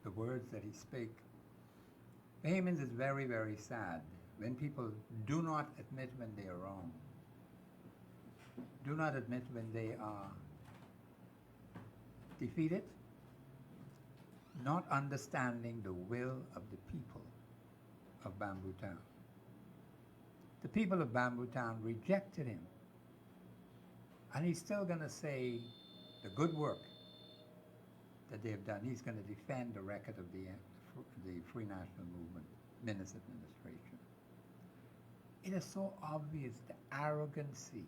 the words that he spake. Bahamians, is very, very sad when people do not admit when they are wrong. Do not admit when they are defeated, not understanding the will of the people of Bamboo Town. The people of Bamboo Town rejected him. And he's still going to say the good work that they've done. He's going to defend the record of the Free National Movement, Minister Administration. It is so obvious, the arrogancy.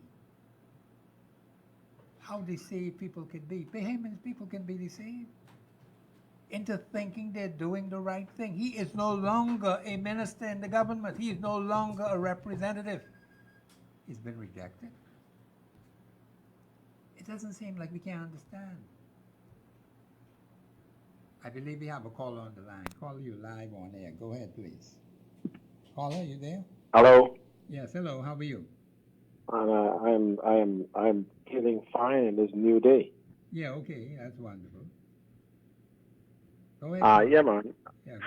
How deceived people can be. Bahamian people can be deceived into thinking they're doing the right thing. He is no longer a minister in the government. He is no longer a representative. He's been rejected. It doesn't seem like we can understand. I believe we have a caller on the line. Call you live on air. Go ahead, please. Caller, you there? Hello. Yes. Hello. How are you? I'm feeling fine in this new day. Yeah. Okay. That's wonderful. Go ahead. Yeah, man. Yeah.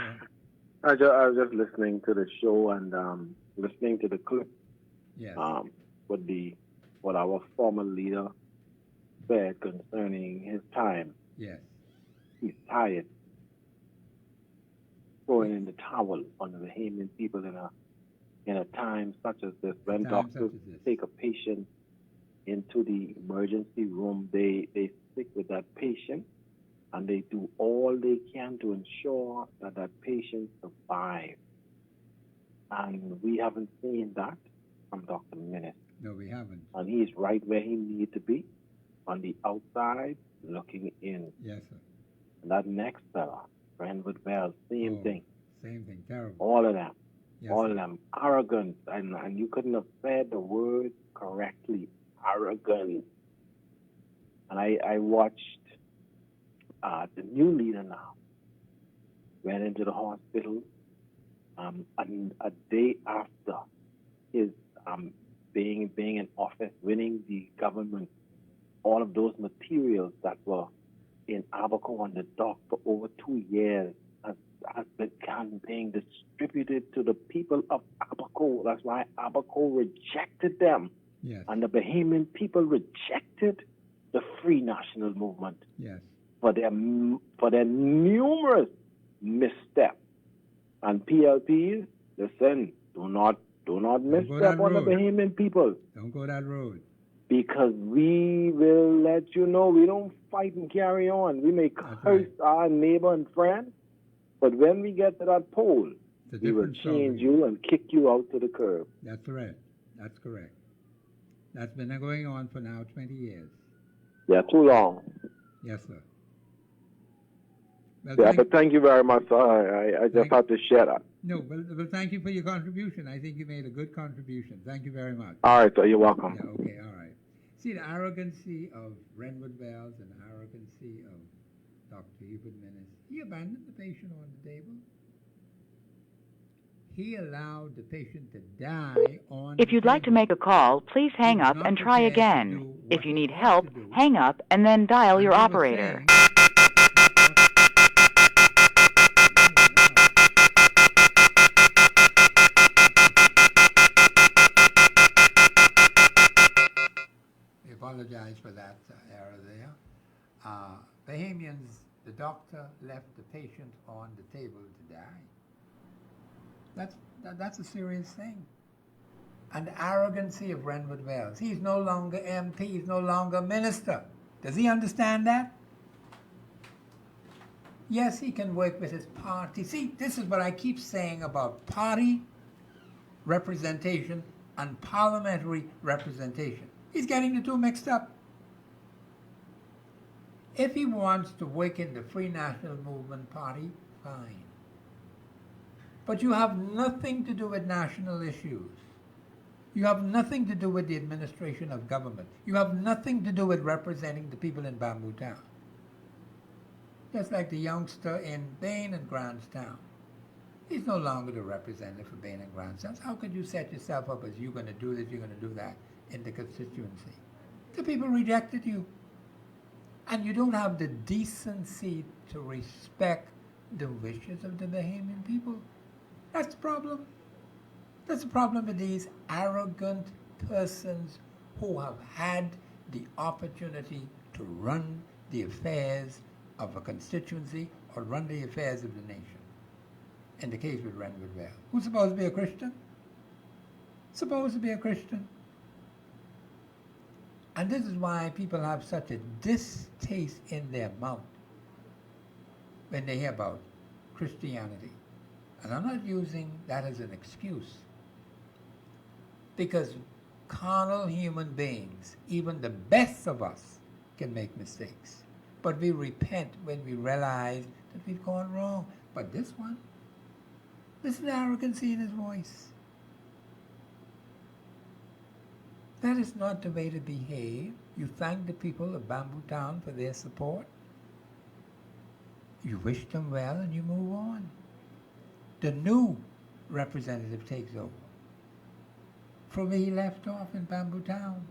Go ahead. I was just listening to the show and listening to the clip. Yes. What our former leader said concerning his time. Yes. He's tired. Throwing in the towel on the Bahamian people in a time such as this, when doctors take a patient into the emergency room, they stick with that patient and they do all they can to ensure that that patient survives. And we haven't seen that from Dr. Minnis. No, we haven't. And he's right where he needs to be, on the outside, looking in. Yes, sir. And that next fella, Brentwood Wells, same thing. Same thing, terrible. All of them. Yes, all sir. of them. Arrogant. And you couldn't have said the word correctly. Arrogant. And I watched the new leader now went into the hospital a day after his being in office, winning the government, all of those materials that were in Abaco on the dock for over 2 years has begun being distributed to the people of Abaco. That's why Abaco rejected them. Yes. And the Bahamian people rejected the Free National Movement. Yes. For their numerous missteps. And PLPs, listen, do not misstep on the Bahamian people. Don't go that road. Because we will let you know we don't fight and carry on. We may curse our neighbor and friend, but when we get to that pole, we will change you and kick you out to the curb. That's correct. That's correct. That's been going on for now 20 years. Yeah, too long. Yes, sir. Well, yeah, but thank you very much, sir. I just had to share that. No, well, thank you for your contribution. I think you made a good contribution. Thank you very much. All right, sir. You're welcome. Yeah, okay, all right. See, the arrogancy of Renwood Wells and the arrogancy of Dr. Hubert Minnis. He abandoned the patient on the table. He allowed the patient to die on If you'd like to make a call, please hang up and try again. If you need help, hang up and then dial your operator. We apologize for that error there. Bahamians, the doctor left the patient on the table to die. That's a serious thing. And the arrogancy of Renwood Wells. He's no longer MP, he's no longer minister. Does he understand that? Yes, he can work with his party. See, this is what I keep saying about party representation and parliamentary representation. He's getting the two mixed up. If he wants to work in the Free National Movement Party, fine. But you have nothing to do with national issues. You have nothing to do with the administration of government. You have nothing to do with representing the people in Bamboo Town. Just like the youngster in Bain and Grantstown. He's no longer the representative for Bain and Grantstown. How could you set yourself up as you're going to do this, you're going to do that in the constituency? The people rejected you. And you don't have the decency to respect the wishes of the Bahamian people. That's the problem. That's the problem with these arrogant persons who have had the opportunity to run the affairs of a constituency or run the affairs of the nation. In the case with Renwood Wells. Who's supposed to be a Christian? Supposed to be a Christian. And this is why people have such a distaste in their mouth when they hear about Christianity. And I'm not using that as an excuse. Because carnal human beings, even the best of us, can make mistakes. But we repent when we realize that we've gone wrong. But this one, listen to the arrogancy in his voice. That is not the way to behave. You thank the people of Bamboo Town for their support. You wish them well and you move on. The new representative takes over from where he left off in Bamboo Town.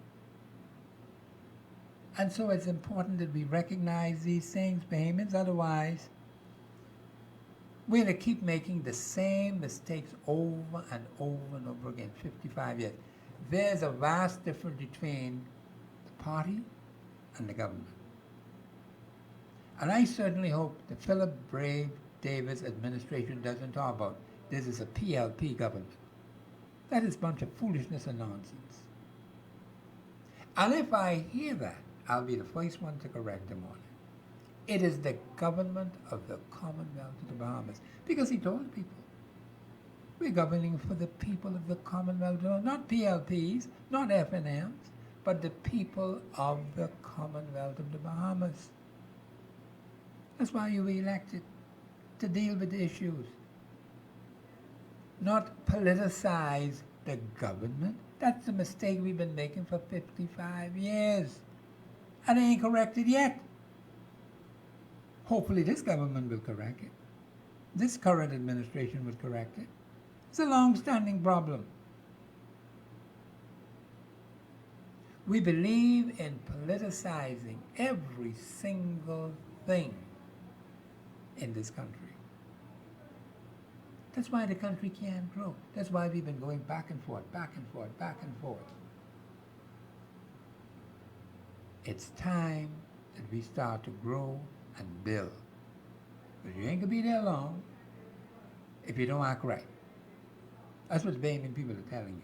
And so it's important that we recognize these things, Bahamians, otherwise we're going to keep making the same mistakes over and over and over again, 55 years. There's a vast difference between the party and the government. And I certainly hope the Philip Brave Davis administration doesn't talk about this is a PLP government. That is a bunch of foolishness and nonsense. And if I hear that, I'll be the first one to correct him on it. It is the government of the Commonwealth of the Bahamas. Because he told people, we're governing for the people of the Commonwealth, not PLPs, not FNMs, but the people of the Commonwealth of the Bahamas. That's why you were elected, to deal with the issues. Not politicize the government. That's the mistake we've been making for 55 years. And they ain't corrected yet. Hopefully this government will correct it. This current administration will correct it. It's a long-standing problem. We believe in politicizing every single thing in this country. That's why the country can't grow. That's why we've been going back and forth, back and forth, back and forth. It's time that we start to grow and build. But you ain't gonna be there long if you don't act right. That's what the Bahamian people are telling you.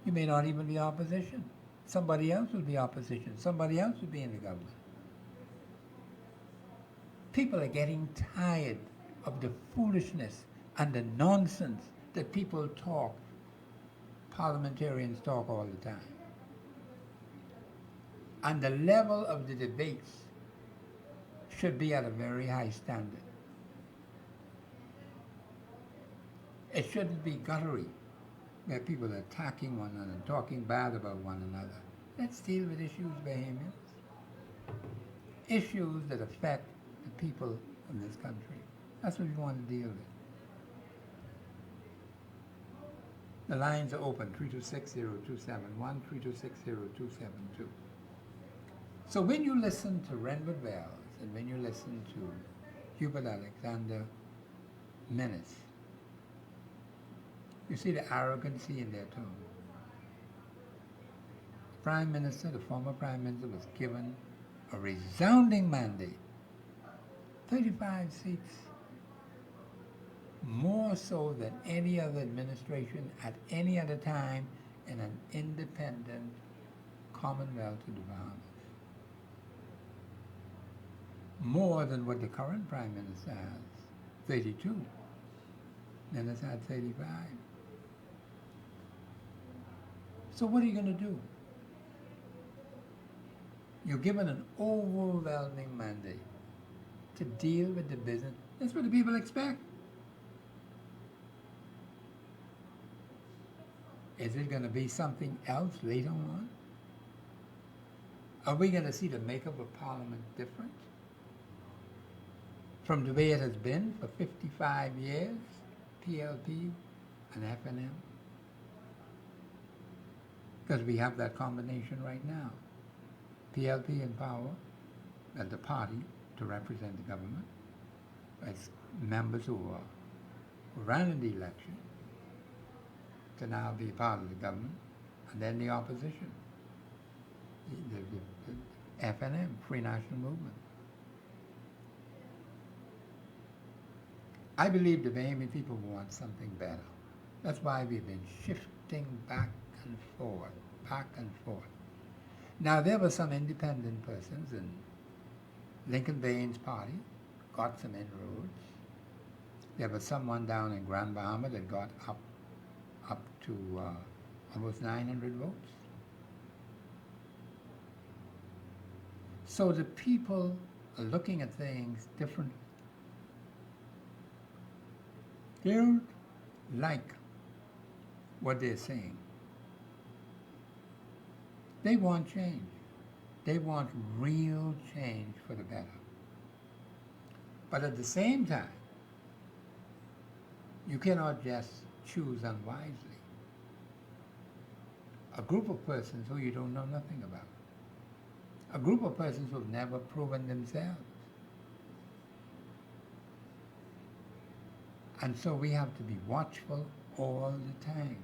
You may not even be opposition. Somebody else will be opposition. Somebody else will be in the government. People are getting tired of the foolishness and the nonsense that people talk, parliamentarians talk all the time. And the level of the debates should be at a very high standard. It shouldn't be guttery, where people are attacking one another and talking bad about one another. Let's deal with issues, Bahamians. Issues that affect the people of this country. That's what we want to deal with. The lines are open, 326-0271, 326-0272. So when you listen to Renwood Wells and when you listen to Hubert Alexander Menace, you see the arrogancy in their tone. The Prime Minister, the former Prime Minister, was given a resounding mandate, 35 seats, more so than any other administration at any other time in an independent Commonwealth of the Bahamas. More than what the current Prime Minister has, 32. Menace had 35. So what are you going to do? You're given an overwhelming mandate to deal with the business. That's what the people expect. Is it going to be something else later on? Are we going to see the makeup of Parliament different from the way it has been for 55 years, PLP and FNM? Because we have that combination right now. PLP in power as the party to represent the government, as members who ran in the election to now be part of the government, and then the opposition, the FNM, Free National Movement. I believe the Bahamian people want something better. That's why we've been shifting back and forth, back and forth. Now, there were some independent persons in Lincoln Baines' party, got some inroads. There was someone down in Grand Bahama that got up to almost 900 votes. So the people are looking at things differently. They don't like what they're saying. They want change. They want real change for the better. But at the same time, you cannot just choose unwisely a group of persons who you don't know nothing about, a group of persons who have never proven themselves. And so we have to be watchful all the time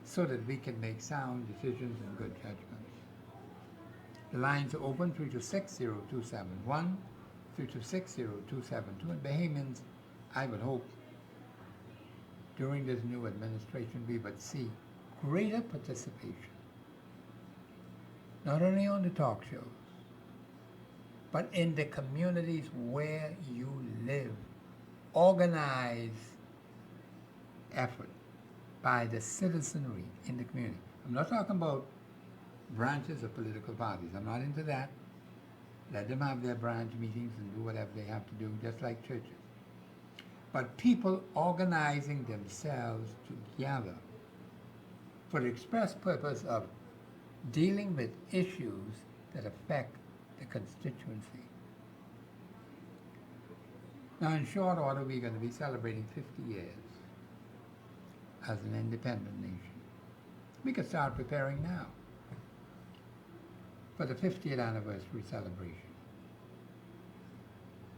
so that we can make sound decisions and good judgments. The lines are open 326-0271, 326-0272. And Bahamians, I would hope during this new administration we would see greater participation, not only on the talk shows, but in the communities where you live. Organized effort by the citizenry in the community. I'm not talking about branches of political parties. I'm not into that. Let them have their branch meetings and do whatever they have to do, just like churches. But people organizing themselves together for the express purpose of dealing with issues that affect the constituency. Now, in short order, we're going to be celebrating 50 years as an independent nation. We could start preparing now for the 50th anniversary celebration.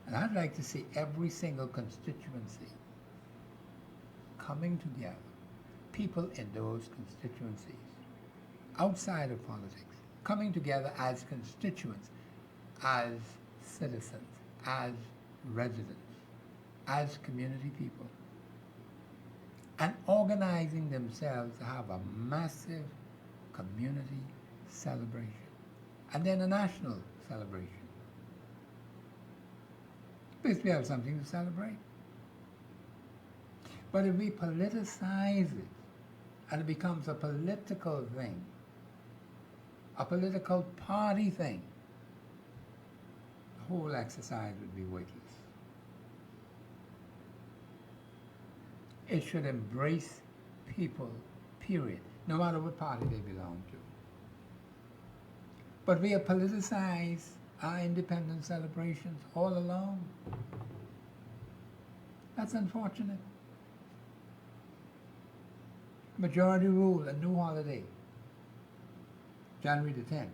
And I'd like to see every single constituency coming together, people in those constituencies, outside of politics, coming together as constituents, as citizens, as residents, as community people, and organizing themselves to have a massive community celebration, and then a national celebration. Because we have something to celebrate. But if we politicize it, and it becomes a political thing, a political party thing, the whole exercise would be weightless. It should embrace people, period, no matter what party they belong to. But we have politicized our independence celebrations all along. That's unfortunate. Majority rule, a new holiday, January the 10th.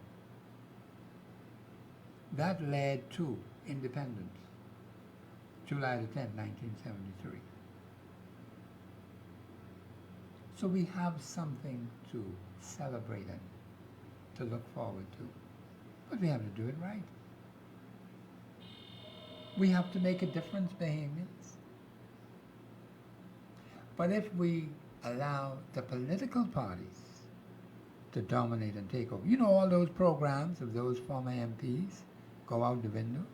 That led to independence, July the 10th, 1973. So we have something to celebrate and to look forward to. But we have to do it right. We have to make a difference, Bahamians. But if we allow the political parties to dominate and take over, you know, all those programs of those former MPs go out the window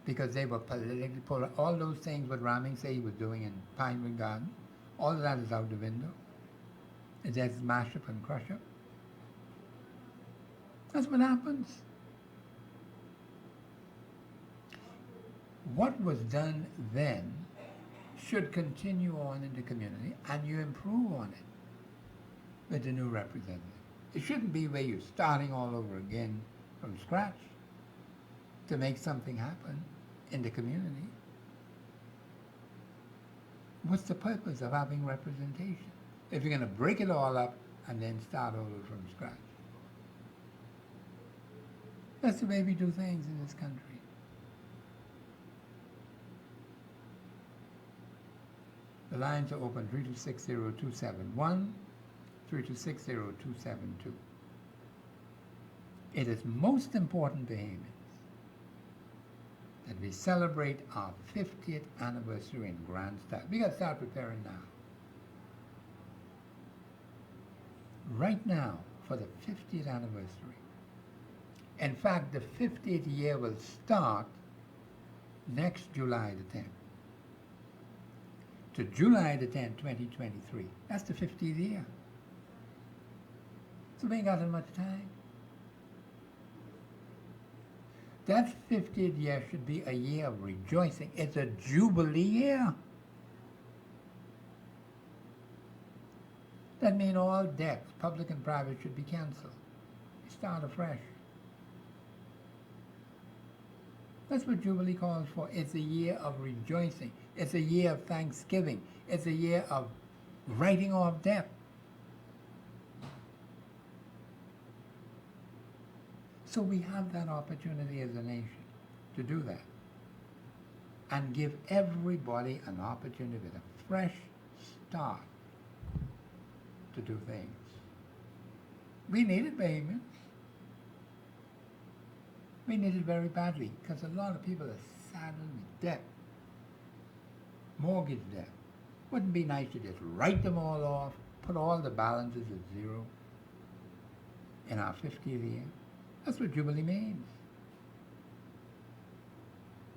because they were politically polar. All those things what Raming say he was doing in Pinewood Garden, all of that is out the window. It just mash up and crush up. That's what happens. What was done then should continue on in the community, and you improve on it with the new representative. It shouldn't be where you're starting all over again from scratch to make something happen in the community. What's the purpose of having representation if you're going to break it all up and then start over from scratch? That's the way we do things in this country. The lines are open 326-0271, 326-0272. It is most important, Bahamians, that we celebrate our 50th anniversary in grand style. We got to start preparing now. Right now, for the 50th anniversary. In fact, the 50th year will start next July the 10th. To July the 10th, 2023. That's the 50th year. So we ain't got that much time. That 50th year should be a year of rejoicing. It's a jubilee year. That means all debts, public and private, should be canceled. Start afresh. That's what Jubilee calls for. It's a year of rejoicing. It's a year of thanksgiving. It's a year of writing off debt. So we have that opportunity as a nation to do that and give everybody an opportunity with a fresh start to do things. We needed payments. We need it very badly because a lot of people are saddled with debt, mortgage debt. Wouldn't it be nice to just write them all off, put all the balances at zero in our 50th year? That's what Jubilee means.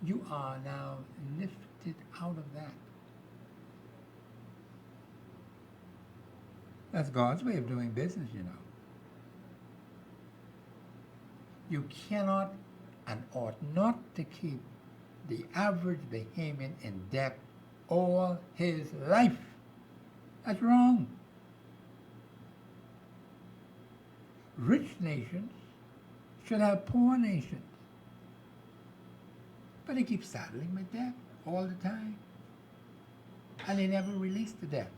You are now lifted out of that. That's God's way of doing business, you know. You cannot and ought not to keep the average Bahamian in debt all his life. That's wrong. Rich nations should have poor nations. But they keep saddling with debt all the time. And they never release the debt.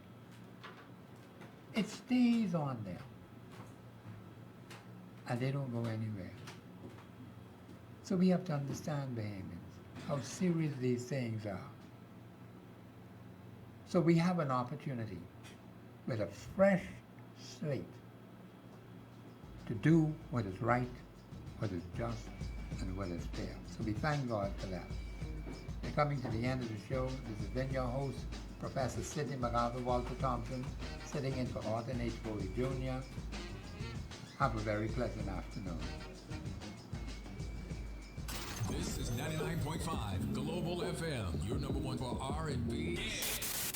It stays on them. And they don't go anywhere. So we have to understand, Bahamians, how serious these things are. So we have an opportunity with a fresh slate to do what is right, what is just, and what is fair. So we thank God for that. We're coming to the end of the show. This has been your host, Professor Sidney MacArthur Walter Thompson, sitting in for Orton H. Bodie Jr. Have a very pleasant afternoon. This is 99.5 Global FM, your number one for R&B. Yeah.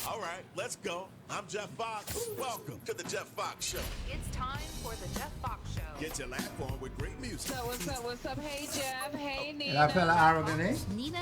All right, let's go. I'm Jeff Fox. Welcome to the Jeff Fox Show. It's time for the Jeff Fox Show. Get your laugh on with great music. So what's up? Hey, Jeff. Hey, Nina. And I fella Aragon, eh? Nina.